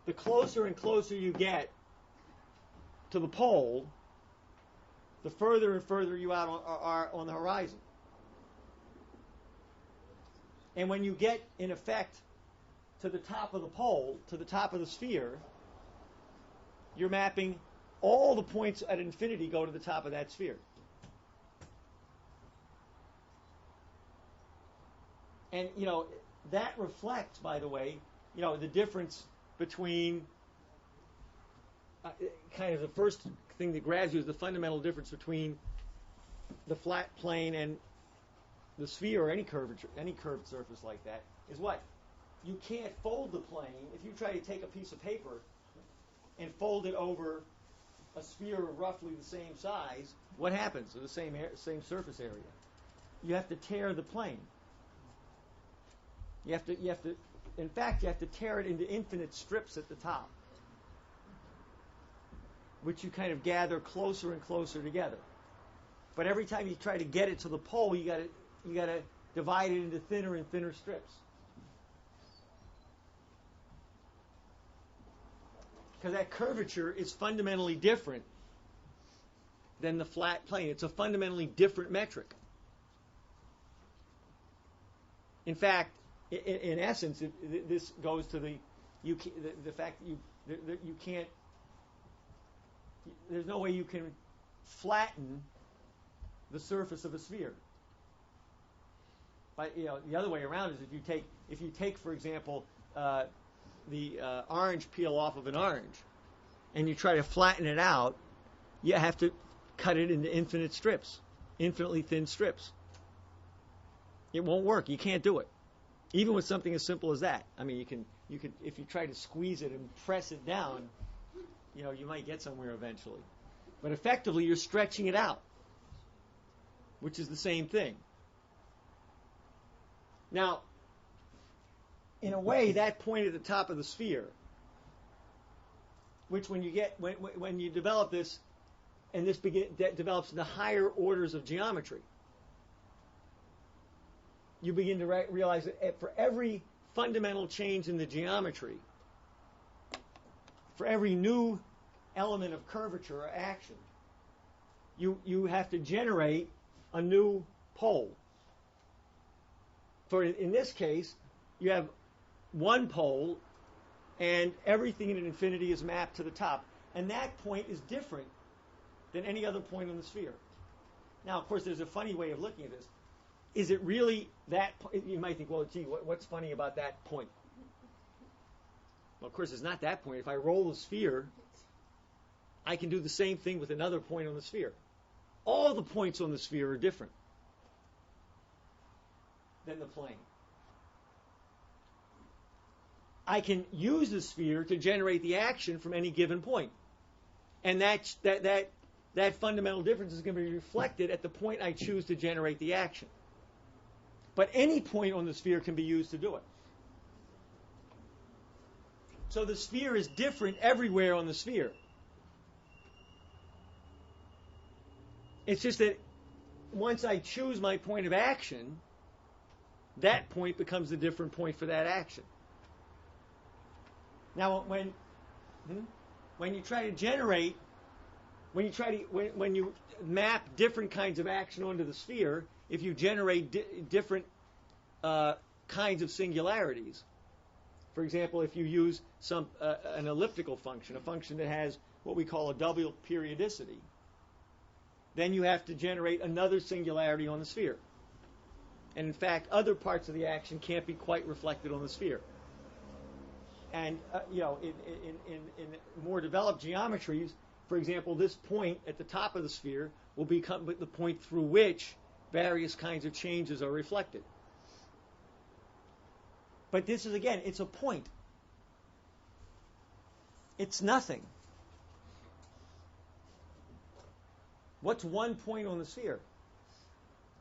the closer and closer you get to the pole, the further and further you are on the horizon. And when you get, in effect, to the top of the pole, to the top of the sphere, you're mapping all the points at infinity go to the top of that sphere. And, that reflects, by the way, the difference between, kind of the first thing that grabs you is the fundamental difference between the flat plane and the sphere or any curved surface like that is what? You can't fold the plane. If you try to take a piece of paper and fold it over a sphere of roughly the same size, what happens to the same surface area? You have to tear the plane. You have to. In fact, you have to tear it into infinite strips at the top, which you kind of gather closer and closer together. But every time you try to get it to the pole, you got to divide it into thinner and thinner strips. Because that curvature is fundamentally different than the flat plane. It's a fundamentally different metric. In fact, in essence, this goes to the fact that you can't. There's no way you can flatten the surface of a sphere. But the other way around is if you take for example the orange peel off of an orange, and you try to flatten it out, you have to cut it into infinite strips, infinitely thin strips. It won't work. You can't do it. Even with something as simple as that. I mean, you could, if you try to squeeze it and press it down, you might get somewhere eventually. But effectively, you're stretching it out, which is the same thing. Now, in a way, that point at the top of the sphere, which when you develop this, and this develops into higher orders of geometry, you begin to realize that for every fundamental change in the geometry, for every new element of curvature or action, you have to generate a new pole. For in this case, you have one pole, and everything in an infinity is mapped to the top. And that point is different than any other point on the sphere. Now, of course, there's a funny way of looking at this. Is it really that? You might think, well, gee, what's funny about that point? Well, of course, it's not that point. If I roll the sphere, I can do the same thing with another point on the sphere. All the points on the sphere are different than the plane. I can use the sphere to generate the action from any given point. And that fundamental difference is going to be reflected at the point I choose to generate the action. But any point on the sphere can be used to do it. So the sphere is different everywhere on the sphere. It's just that once I choose my point of action, that point becomes a different point for that action. Now, when you try to generate, when you map different kinds of action onto the sphere, if you generate different kinds of singularities, for example, if you use an elliptical function, a function that has what we call a double periodicity, then you have to generate another singularity on the sphere. And in fact, other parts of the action can't be quite reflected on the sphere. And in more developed geometries, for example, this point at the top of the sphere will become the point through which various kinds of changes are reflected. But this is, again, it's a point. It's nothing. What's one point on the sphere?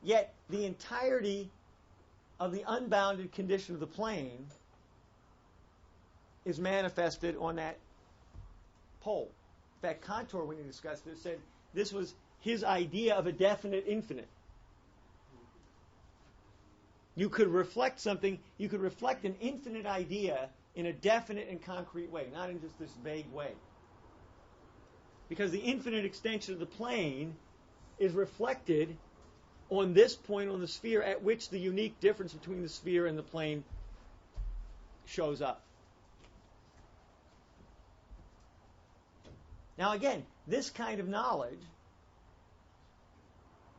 Yet the entirety of the unbounded condition of the plane is manifested on that pole. In fact, Cantor, when he discussed this, said this was his idea of a definite infinite. You could reflect something, you could reflect an infinite idea in a definite and concrete way, not in just this vague way. Because the infinite extension of the plane is reflected on this point on the sphere at which the unique difference between the sphere and the plane shows up. Now again, this kind of knowledge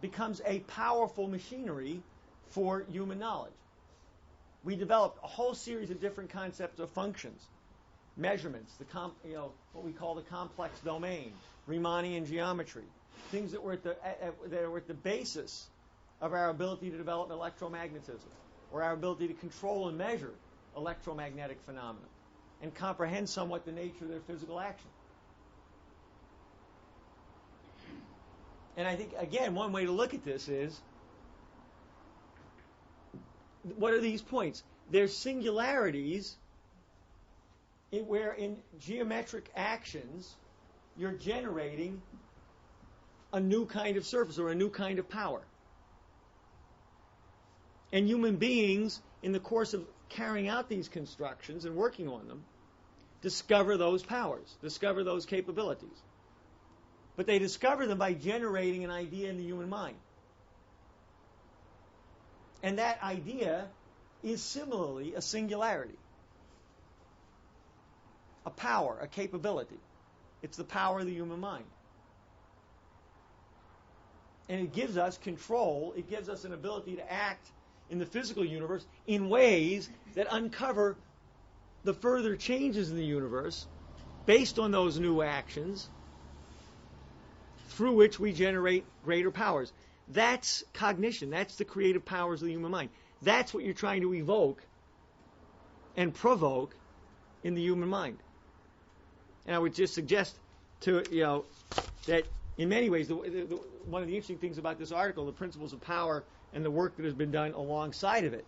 becomes a powerful machinery for human knowledge. We developed a whole series of different concepts of functions, measurements, what we call the complex domain, Riemannian geometry, things that were at the basis of our ability to develop electromagnetism, or our ability to control and measure electromagnetic phenomena, and comprehend somewhat the nature of their physical action. And I think, again, one way to look at this is, what are these points? They're singularities where in geometric actions you're generating a new kind of surface or a new kind of power. And human beings, in the course of carrying out these constructions and working on them, discover those powers, discover those capabilities. But they discover them by generating an idea in the human mind. And that idea is similarly a singularity, a power, a capability. It's the power of the human mind. And it gives us control, it gives us an ability to act in the physical universe in ways that uncover the further changes in the universe based on those new actions through which we generate greater powers. That's cognition. That's the creative powers of the human mind. That's what you're trying to evoke and provoke in the human mind. And I would just suggest to that in many ways, one of the interesting things about this article, the principles of power and the work that has been done alongside of it,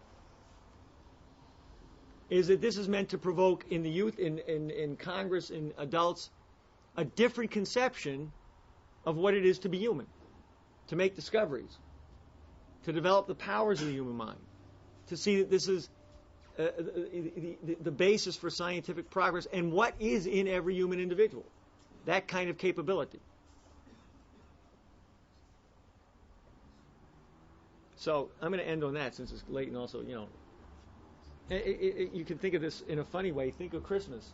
is that this is meant to provoke in the youth, in Congress, in adults, a different conception of what it is to be human, to make discoveries, to develop the powers of the human mind, to see that this is the basis for scientific progress and what is in every human individual, that kind of capability. So I'm going to end on that since it's late, and also, you can think of this in a funny way. Think of Christmas.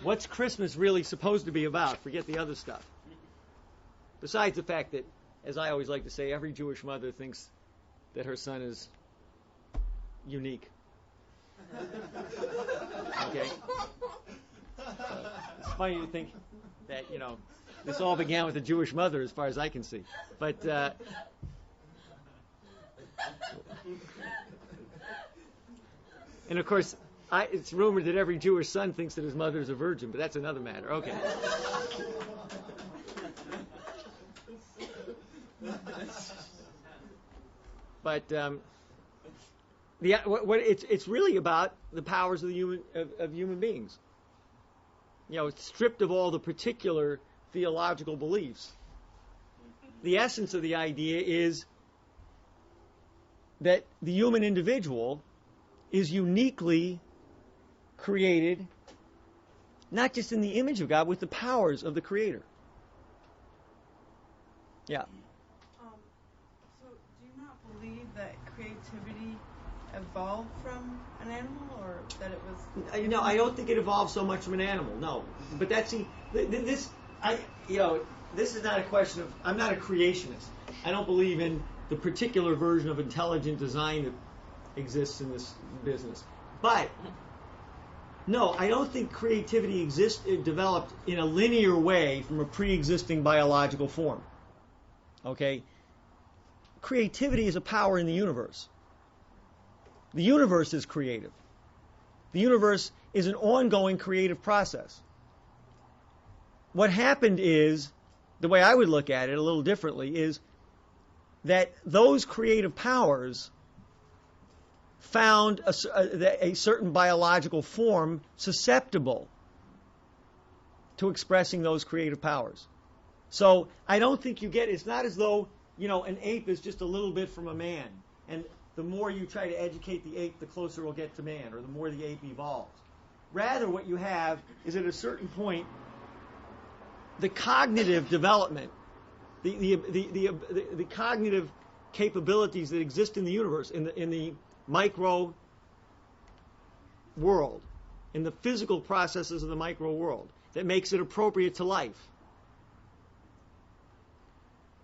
What's Christmas really supposed to be about? Forget the other stuff. Besides the fact that, as I always like to say, every Jewish mother thinks that her son is unique. Okay? It's funny to think that, this all began with a Jewish mother as far as I can see. But and of course, it's rumored that every Jewish son thinks that his mother is a virgin, but that's another matter. Okay. But it's really about the powers of the human beings. It's stripped of all the particular theological beliefs. The essence of the idea is that the human individual is uniquely created, not just in the image of God, with the powers of the Creator. Yeah. So do you not believe that creativity evolved from an animal, or that it was... I don't think it evolved so much from an animal, no. But this is not a question of... I'm not a creationist. I don't believe in the particular version of intelligent design that exists in this business. But, no, I don't think creativity developed in a linear way from a pre-existing biological form. Okay? Creativity is a power in the universe. The universe is creative. The universe is an ongoing creative process. What happened is, the way I would look at it a little differently, is that those creative powers found a certain biological form susceptible to expressing those creative powers. So I don't think it's not as though, an ape is just a little bit from a man, and the more you try to educate the ape, the closer it'll get to man, or the more the ape evolves. Rather, what you have is at a certain point, the cognitive development, the cognitive capabilities that exist in the universe, in the micro world, in the physical processes of the micro world, that makes it appropriate to life,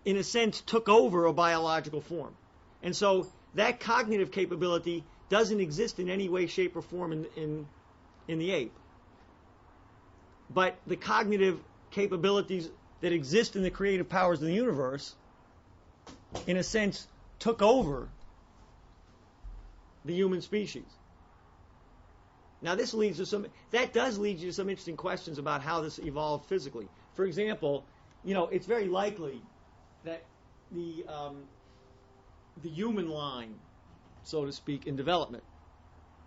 in a sense, took over a biological form. And so that cognitive capability doesn't exist in any way, shape, or form in the ape. But the cognitive capabilities that exist in the creative powers of the universe, in a sense, took over the human species. Now, that does lead you to some interesting questions about how this evolved physically. For example, it's very likely that the human line, so to speak, in development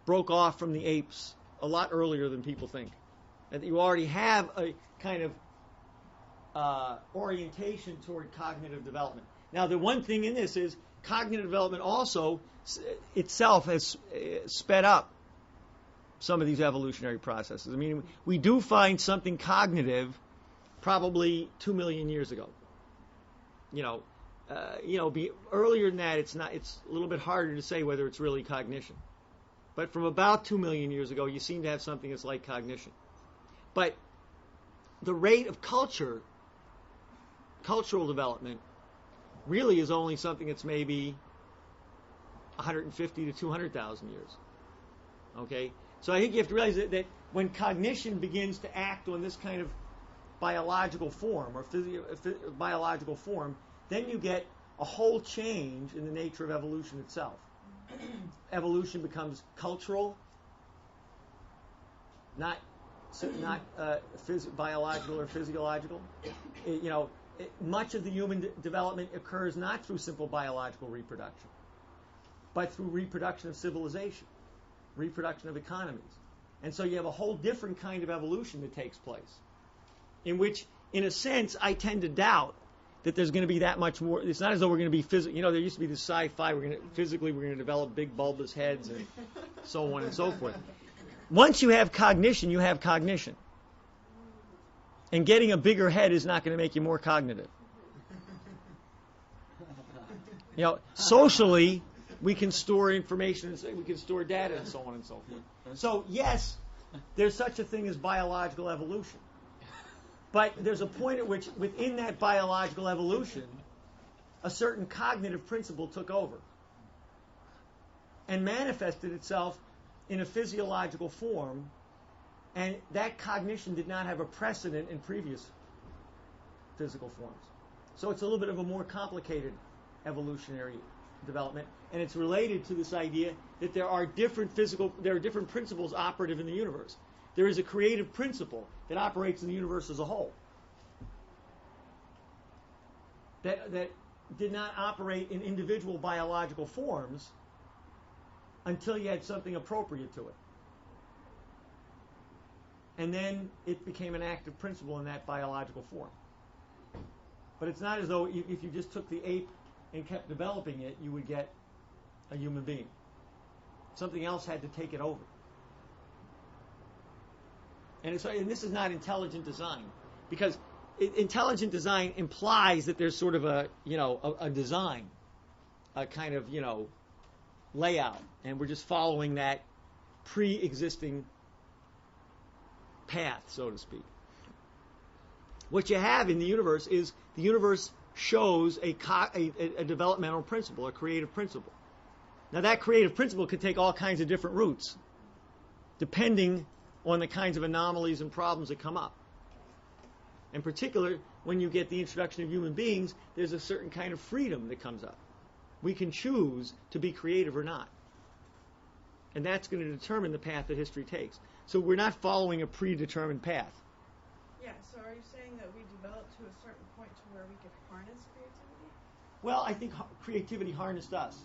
broke off from the apes a lot earlier than people think. And that you already have a kind of orientation toward cognitive development. Now, the one thing in this is cognitive development also itself has sped up some of these evolutionary processes. I mean, we do find something cognitive probably 2 million years ago. Earlier than that, it's a little bit harder to say whether it's really cognition. But from about 2 million years ago, you seem to have something that's like cognition. But the rate of cultural development, really is only something that's maybe 150 to 200,000 years. Okay? So I think you have to realize that when cognition begins to act on this kind of biological form, or biological form, then you get a whole change in the nature of evolution itself. evolution becomes cultural, not biological or physiological. Much of the human development occurs not through simple biological reproduction, but through reproduction of civilization, reproduction of economies. And so you have a whole different kind of evolution that takes place, in which, in a sense, I tend to doubt that there's going to be that much more. It's not as though we're going to be there used to be this sci-fi, we're going to develop big bulbous heads and so on and so forth. Once you have cognition, you have cognition. And getting a bigger head is not going to make you more cognitive. Socially, we can store information, we can store data, and so on and so forth. So, yes, there's such a thing as biological evolution. But there's a point at which, within that biological evolution, a certain cognitive principle took over and manifested itself in a physiological form, and that cognition did not have a precedent in previous physical forms. So it's a little bit of a more complicated evolutionary development, and it's related to this idea that there are different principles operative in the universe. There is a creative principle that operates in the universe as a whole that did not operate in individual biological forms until you had something appropriate to it. And then it became an active principle in that biological form. But it's not as though if you just took the ape and kept developing it, you would get a human being. Something else had to take it over. And this is not intelligent design, because intelligent design implies that there's sort of a design, a kind of layout, and we're just following that pre-existing path, so to speak. What you have in the universe is the universe shows a developmental principle, a creative principle. Now that creative principle could take all kinds of different routes, depending on the kinds of anomalies and problems that come up. In particular, when you get the introduction of human beings, there's a certain kind of freedom that comes up. We can choose to be creative or not. And that's going to determine the path that history takes. So we're not following a predetermined path. Yeah, so are you saying that we developed to a certain point to where we could harness creativity? Well, I think creativity harnessed us.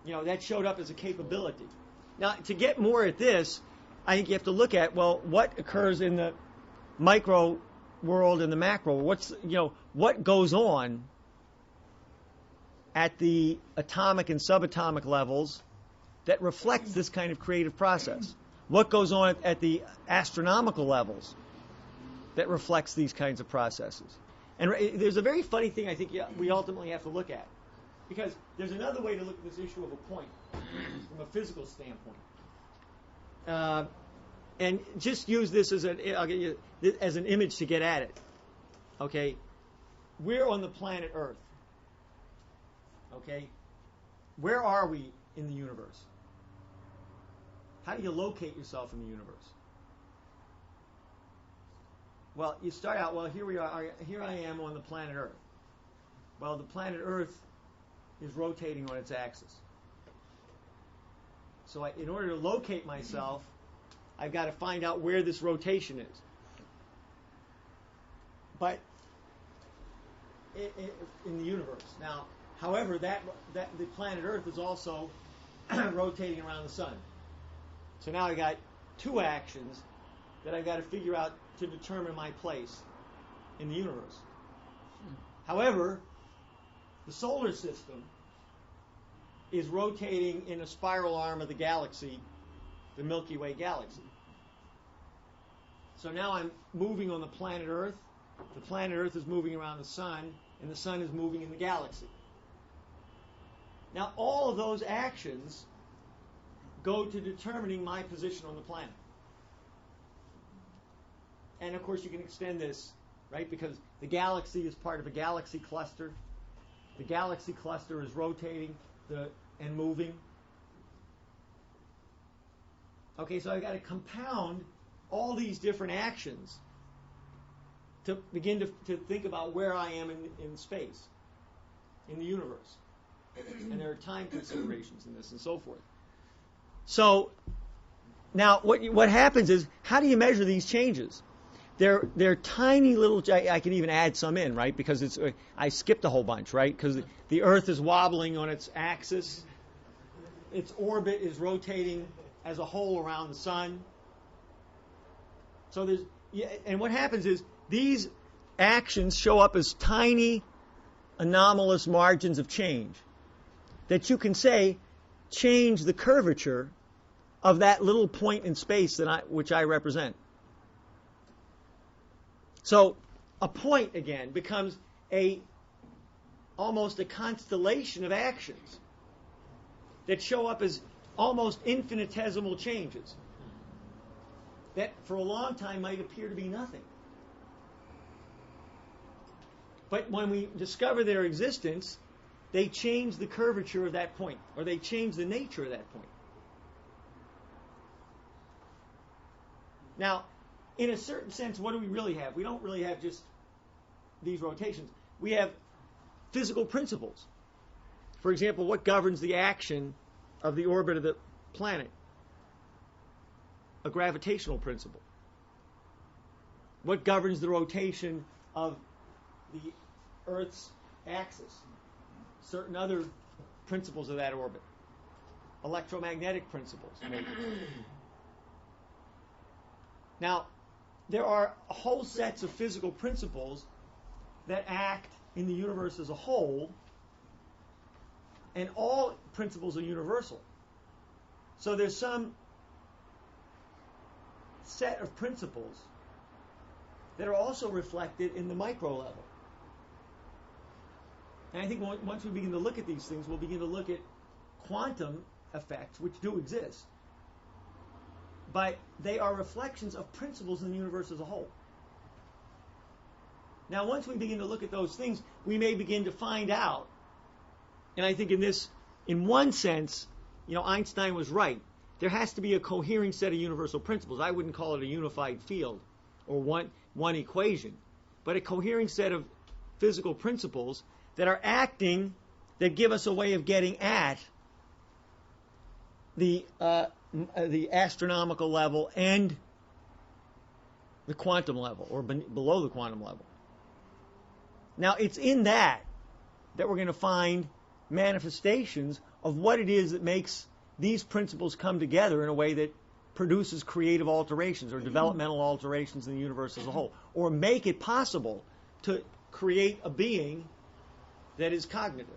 That showed up as a capability. Now, to get more at this, I think you have to look at, what occurs in the micro world and the macro. What goes on at the atomic and subatomic levels that reflects this kind of creative process? What goes on at the astronomical levels that reflects these kinds of processes? And there's a very funny thing I think we ultimately have to look at, because there's another way to look at this issue of a point from a physical standpoint. And just use this as an image to get at it. Okay? We're on the planet Earth. Okay? Where are we in the universe? How do you locate yourself in the universe? Well, you start out, here we are. Here I am on the planet Earth. Well, the planet Earth is rotating on its axis. So in order to locate myself, I've got to find out where this rotation is. But in the universe. Now, however, that the planet Earth is also rotating around the sun. So now I got two actions that I've got to figure out to determine my place in the universe. However, the solar system is rotating in a spiral arm of the galaxy, the Milky Way galaxy. So now I'm moving on the planet Earth. The planet Earth is moving around the sun, and the sun is moving in the galaxy. Now all of those actions go to determining my position on the planet. And of course you can extend this, right? Because the galaxy is part of a galaxy cluster. The galaxy cluster is rotating and moving. Okay, so I've got to compound all these different actions to begin to think about where I am in space, in the universe. And there are time considerations in this and so forth. So now what happens is, how do you measure these changes? They're tiny little. I can even add some in, right? Because I skipped a whole bunch, right? Because the Earth is wobbling on its axis. Its orbit is rotating as a whole around the sun. So and what happens is these actions show up as tiny anomalous margins of change that you can say change the curvature of that little point in space which I represent. So a point, again, becomes almost a constellation of actions that show up as almost infinitesimal changes that for a long time might appear to be nothing. But when we discover their existence, they change the curvature of that point, or they change the nature of that point. Now, in a certain sense, what do we really have? We don't really have just these rotations. We have physical principles. For example, what governs the action of the orbit of the planet? A gravitational principle. What governs the rotation of the Earth's axis? Certain other principles of that orbit. Electromagnetic principles, maybe. Now, there are whole sets of physical principles that act in the universe as a whole, and all principles are universal. So there's some set of principles that are also reflected in the micro level. And I think once we begin to look at these things, we'll begin to look at quantum effects, which do exist. But they are reflections of principles in the universe as a whole. Now, once we begin to look at those things, we may begin to find out, and I think in one sense, Einstein was right. There has to be a coherent set of universal principles. I wouldn't call it a unified field or one equation, but a coherent set of physical principles that are acting, that give us a way of getting at the astronomical level and the quantum level, or below the quantum level. Now, it's in that we're going to find manifestations of what it is that makes these principles come together in a way that produces creative alterations or developmental alterations in the universe as a whole, or make it possible to create a being that is cognitive,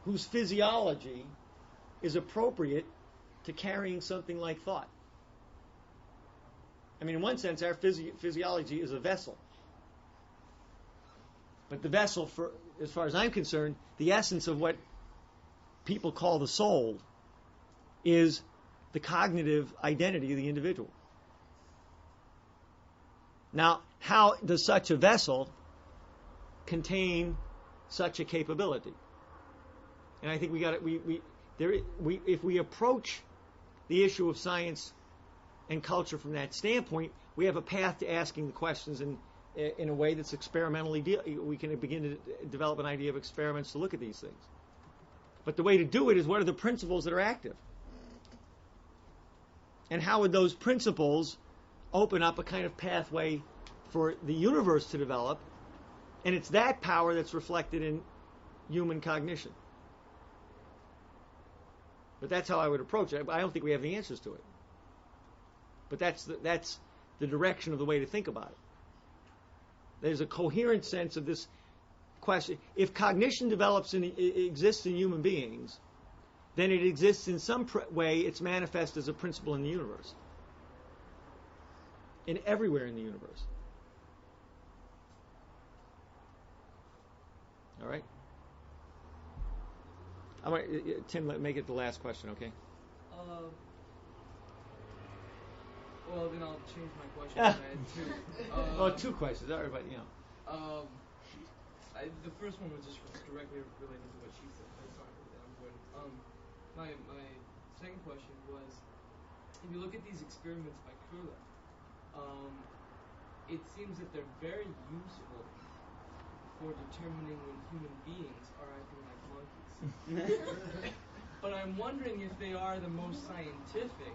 whose physiology is appropriate to carrying something like thought. I mean, in one sense, our physiology is a vessel. But the vessel, as far as I'm concerned, the essence of what people call the soul is the cognitive identity of the individual. Now, how does such a vessel contain such a capability? And I think if we approach the issue of science and culture from that standpoint, we have a path to asking the questions in a way that's experimentally we can begin to develop an idea of experiments to look at these things. But the way to do it is, what are the principles that are active? And how would those principles open up a kind of pathway for the universe to develop? And it's that power that's reflected in human cognition. But that's how I would approach it. I don't think we have the answers to it. But that's the direction of the way to think about it. There's a coherent sense of this question. If cognition exists in human beings, then it exists in some way. It's manifest as a principle in the universe, and everywhere in the universe. All right. I want Tim, make it the last question, okay? Well, then I'll change my question. I had two. Well, two questions. All right, but the first one was just directly related to what she said. Sorry that I'm avoiding. My second question was, if you look at these experiments by Krula, it seems that they're very useful for determining when human beings are acting like monkeys. But I'm wondering if they are the most scientific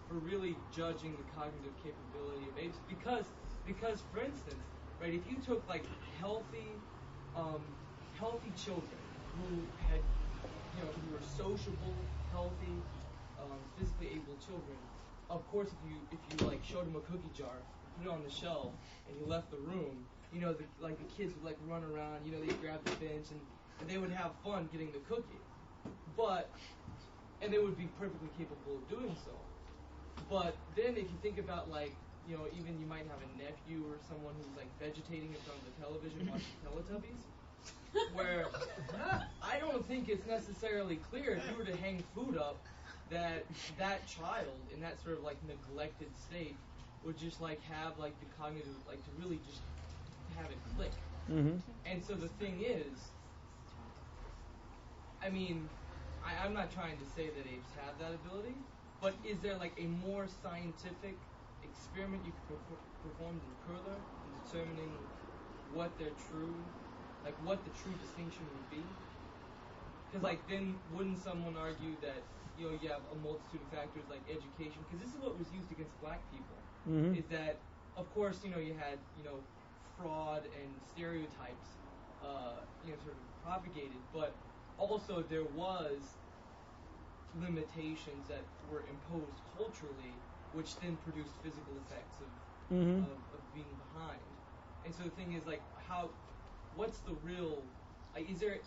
for really judging the cognitive capability of apes. Because for instance, right, if you took like healthy children who had, who were sociable, healthy, physically able children, of course, if you like showed them a cookie jar, put it on the shelf, and you left the room, the kids would like run around, they'd grab the bench and they would have fun getting the cookie, and they would be perfectly capable of doing so. But then if you think about even you might have a nephew or someone who's like vegetating in front of the television watching Teletubbies, where I don't think it's necessarily clear if you were to hang food up that child in that sort of like neglected state would just like have like the cognitive like to really just have it click. Mm-hmm. And so the thing is, I mean, I'm not trying to say that apes have that ability, but is there like a more scientific experiment you could perform than Curler in determining what the true distinction would be? Because like then wouldn't someone argue that you have a multitude of factors like education? Because this is what was used against black people. Mm-hmm. Is that of course you had fraud and stereotypes sort of propagated, but also there was limitations that were imposed culturally, which then produced physical effects of being behind. And so the thing is like what's the real is there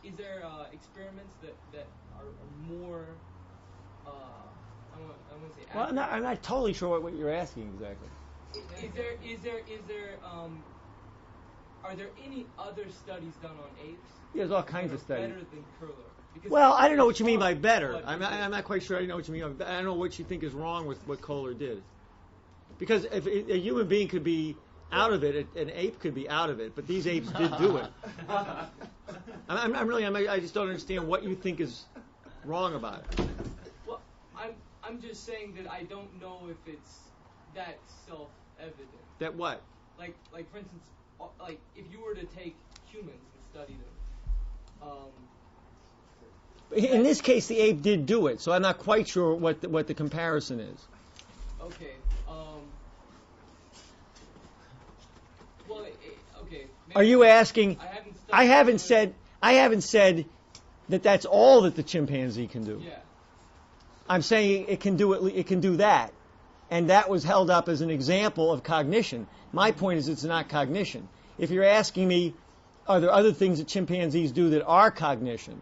experiments that are more I want to say Well, I'm not totally sure what you're asking exactly. Is there are there any other studies done on apes? Yeah, there's all kinds of studies. Better than Curler. Because Well, I don't know what you mean by better. I'm not quite sure I know what you mean. I don't know what you think is wrong with what Kohler did. Because if a human being could be out of it, an ape could be out of it, but these apes did do it. I just don't understand what you think is wrong about it. Well, I'm just saying that I don't know if it's that self-evident. That what? Like for instance, like if you were to take humans and study them. In this case, the ape did do it, so I'm not quite sure what the comparison is. Okay. Well, okay. Are you asking? I haven't I haven't said that that's all that the chimpanzee can do. Yeah. I'm saying it can do it. It can do that, and that was held up as an example of cognition. My point is, it's not cognition. If you're asking me, are there other things that chimpanzees do that are cognition?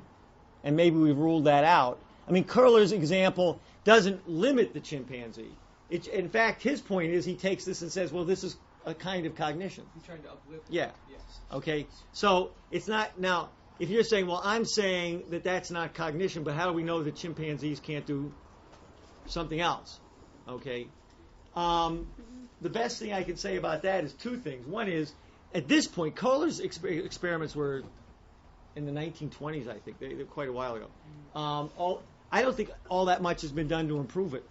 And maybe we've ruled that out. I mean, Curler's example doesn't limit the chimpanzee. In fact, his point is he takes this and says, well, this is a kind of cognition. He's trying to uplift. Yeah. Yes. Okay. So it's not now. If you're saying, well, I'm saying that that's not cognition, but how do we know that chimpanzees can't do something else? Okay. The best thing I can say about that is two things. One is, at this point, Kohler's experiments were in the 1920s, I think. They're quite a while ago. I don't think all that much has been done to improve it.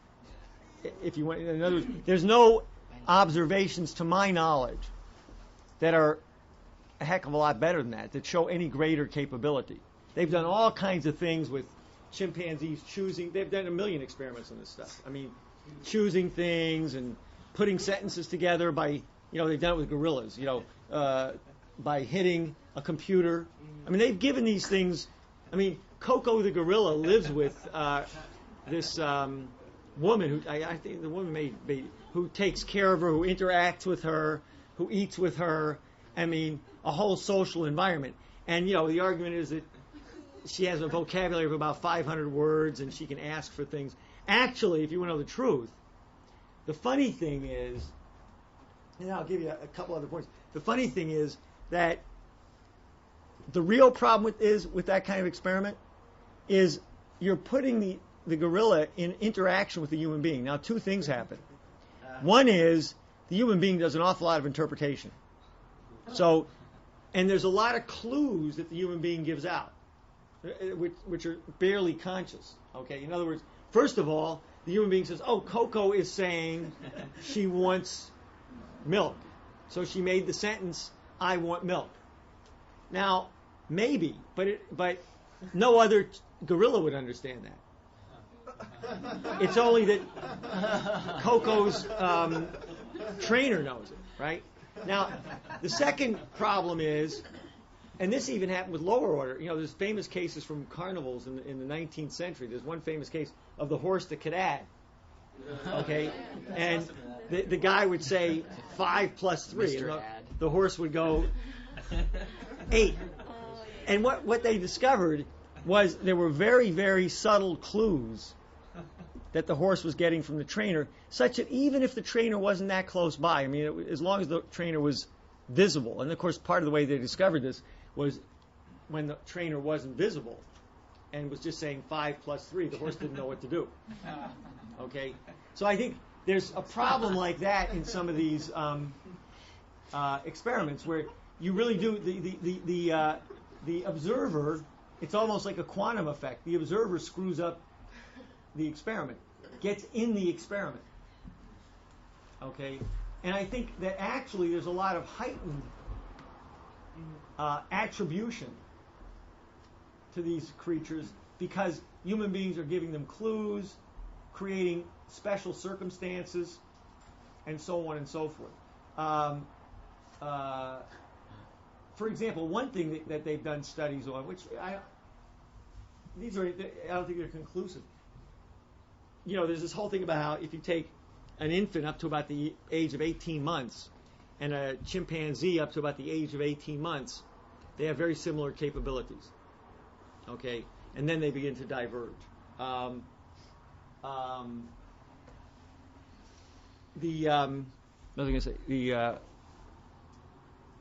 If you want, in other words, there's no observations, to my knowledge, that are a heck of a lot better than that show any greater capability. They've done all kinds of things with chimpanzees choosing. They've done a million experiments on this stuff. I mean, choosing things and putting sentences together by, they've done it with gorillas, by hitting a computer. I mean, they've given these things. I mean, Coco the gorilla lives with this woman who I think the woman who takes care of her, who interacts with her, who eats with her. I mean, a whole social environment. And the argument is that she has a vocabulary of about 500 words, and she can ask for things. Actually, if you want to know the truth, the funny thing is, and I'll give you a couple other points. The funny thing is that the real problem with that kind of experiment is you're putting the gorilla in interaction with the human being. Now, two things happen. One is the human being does an awful lot of interpretation. So, and there's a lot of clues that the human being gives out, which are barely conscious. Okay, in other words, first of all, the human being says, "Oh, Coco is saying she wants milk," so she made the sentence, "I want milk." Now, maybe, but no other gorilla would understand that. It's only that Coco's trainer knows it, right? Now, the second problem is, and this even happened with lower order. There's famous cases from carnivals in the 19th century. There's one famous case of the horse to cadet. Okay, and the guy would say 5 plus 3, and the horse would go 8. And what they discovered was there were very, very subtle clues that the horse was getting from the trainer, such that even if the trainer wasn't that close by, as long as the trainer was visible, and of course part of the way they discovered this was when the trainer wasn't visible and was just saying 5 plus 3, the horse didn't know what to do. Okay, so I think there's a problem like that in some of these experiments where you really do the observer. It's almost like a quantum effect. The observer screws up the experiment, gets in the experiment. Okay, and I think that actually there's a lot of heightened attribution to these creatures because human beings are giving them clues, creating special circumstances, and so on and so forth. For example, one thing that they've done studies on, which I don't think they're conclusive. There's this whole thing about how if you take an infant up to about the age of 18 months and a chimpanzee up to about the age of 18 months, they have very similar capabilities. Okay, and then they begin to diverge. The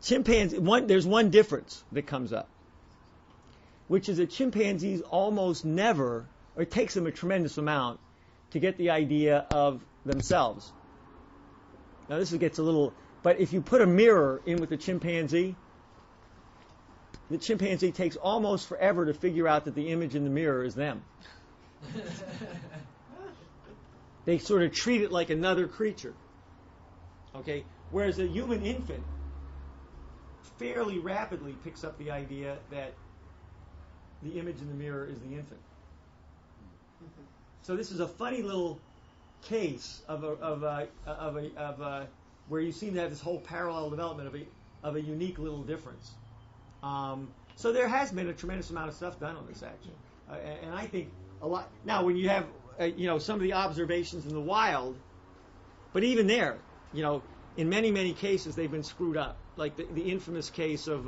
chimpanzee. There's one difference that comes up, which is that chimpanzees almost never, or it takes them a tremendous amount to get the idea of themselves. Now this gets a little, but if you put a mirror in with the chimpanzee takes almost forever to figure out that the image in the mirror is them. They sort of treat it like another creature. Okay? Whereas a human infant fairly rapidly picks up the idea that the image in the mirror is the infant. So this is a funny little case of where you seem to have this whole parallel development of a unique little difference. So there has been a tremendous amount of stuff done on this actually, and I think a lot. Now, when you have some of the observations in the wild, but even there, in many cases they've been screwed up. Like the infamous case of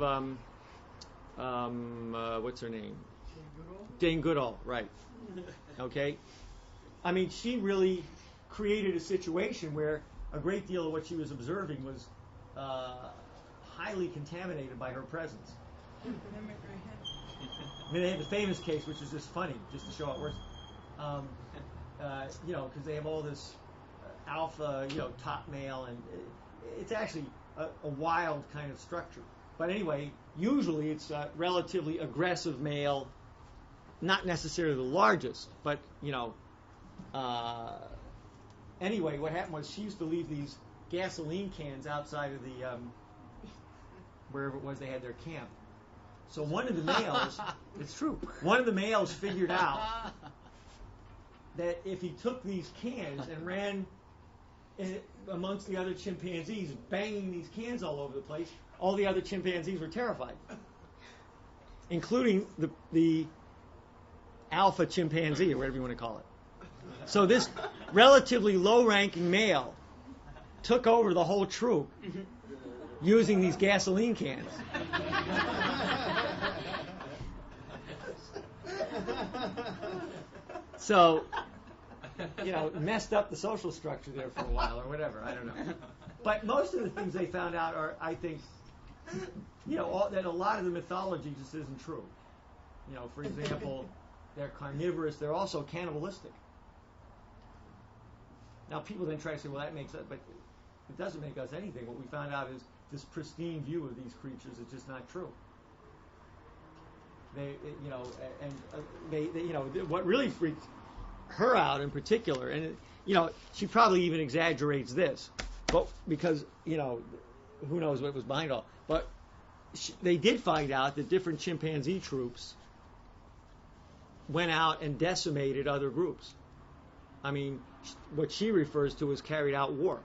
what's her name? Jane Goodall, right? Okay. She really created a situation where a great deal of what she was observing was highly contaminated by her presence. They had the famous case, which is just funny, just to show how it works. Because they have all this alpha, top male, and it's actually a wild kind of structure. But anyway, usually it's a relatively aggressive male, not necessarily the largest, but anyway, what happened was she used to leave these gasoline cans outside of the wherever it was they had their camp. So one of the males, it's true, one of the males figured out that if he took these cans and ran amongst the other chimpanzees, banging these cans all over the place, all the other chimpanzees were terrified, including the alpha chimpanzee, or whatever you want to call it. So this relatively low-ranking male took over the whole troop using these gasoline cans. So, messed up the social structure there for a while or whatever. I don't know. But most of the things they found out are, I think, that a lot of the mythology just isn't true. For example, they're carnivorous. They're also cannibalistic. Now, people then try to say, well, that makes us, but it doesn't make us anything. What we found out is this pristine view of these creatures is just not true. What really freaked her out in particular, and she probably even exaggerates this, but because who knows what was behind it all. But they did find out that different chimpanzee troops went out and decimated other groups. I mean, what she refers to as carried out war.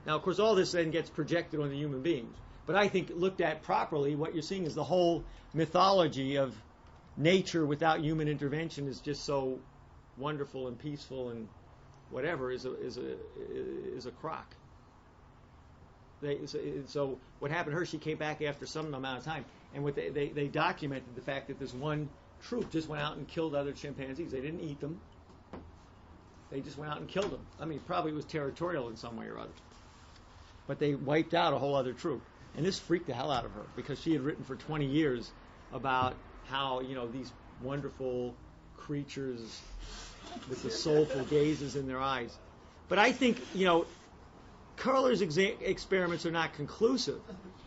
Now, of course, all this then gets projected on the human beings. But I think looked at properly, what you're seeing is the whole mythology of nature without human intervention is just so wonderful and peaceful and whatever is a crock. So what happened to her? She came back after some amount of time, and what they documented the fact that this one troop just went out and killed other chimpanzees. They didn't eat them. They just went out and killed them. I mean, probably it was territorial in some way or other. But they wiped out a whole other troop. And this freaked the hell out of her because she had written for 20 years about how, these wonderful creatures with the soulful gazes in their eyes. But I think, Curler's experiments are not conclusive,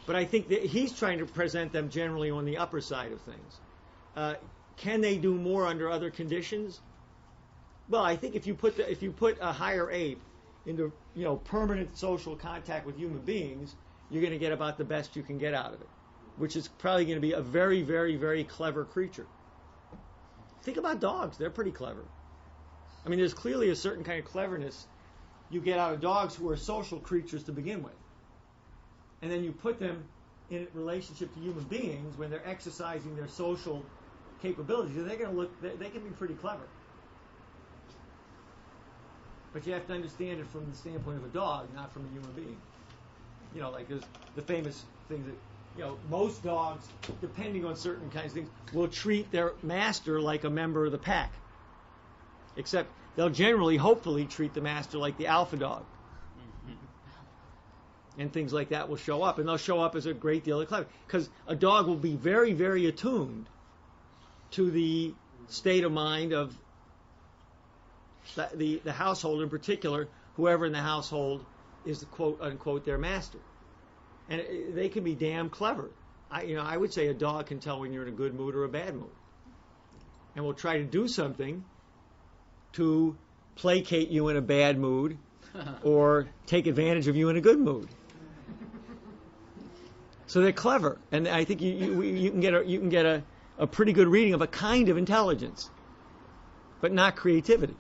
but I think that he's trying to present them generally on the upper side of things. Can they do more under other conditions? Well, I think if you put a higher ape into permanent social contact with human beings, you're going to get about the best you can get out of it, which is probably going to be a very, very, very clever creature. Think about dogs; they're pretty clever. I mean, there's clearly a certain kind of cleverness you get out of dogs who are social creatures to begin with, and then you put them in relationship to human beings when they're exercising their social capabilities, and they can be pretty clever. But you have to understand it from the standpoint of a dog, not from a human being. Like there's the famous thing that, most dogs, depending on certain kinds of things, will treat their master like a member of the pack. Except they'll generally, hopefully, treat the master like the alpha dog. And things like that will show up. And they'll show up as a great deal of clever. Because a dog will be very, very attuned to the state of mind of the household, in particular, whoever in the household is the quote unquote their master, and they can be damn clever. I would say a dog can tell when you're in a good mood or a bad mood, and will try to do something to placate you in a bad mood or take advantage of you in a good mood. So they're clever, and I think you can get a pretty good reading of a kind of intelligence, but not creativity.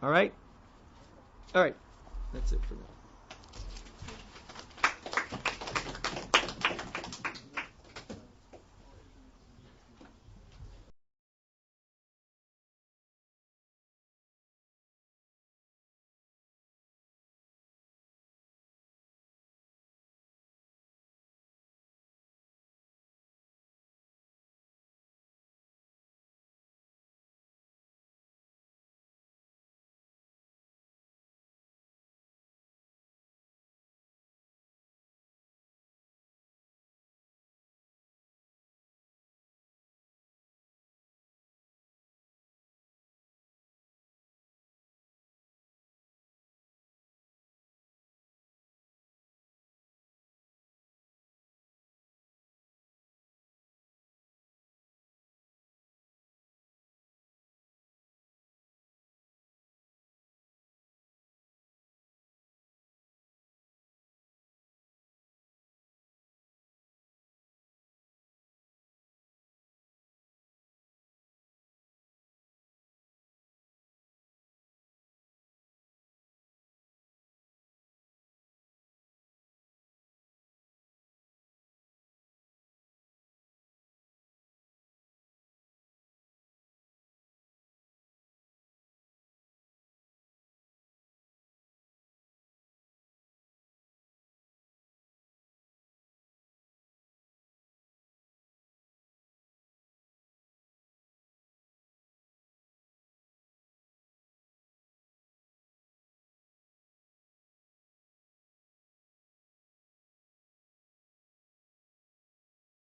All right? All right. That's it for now.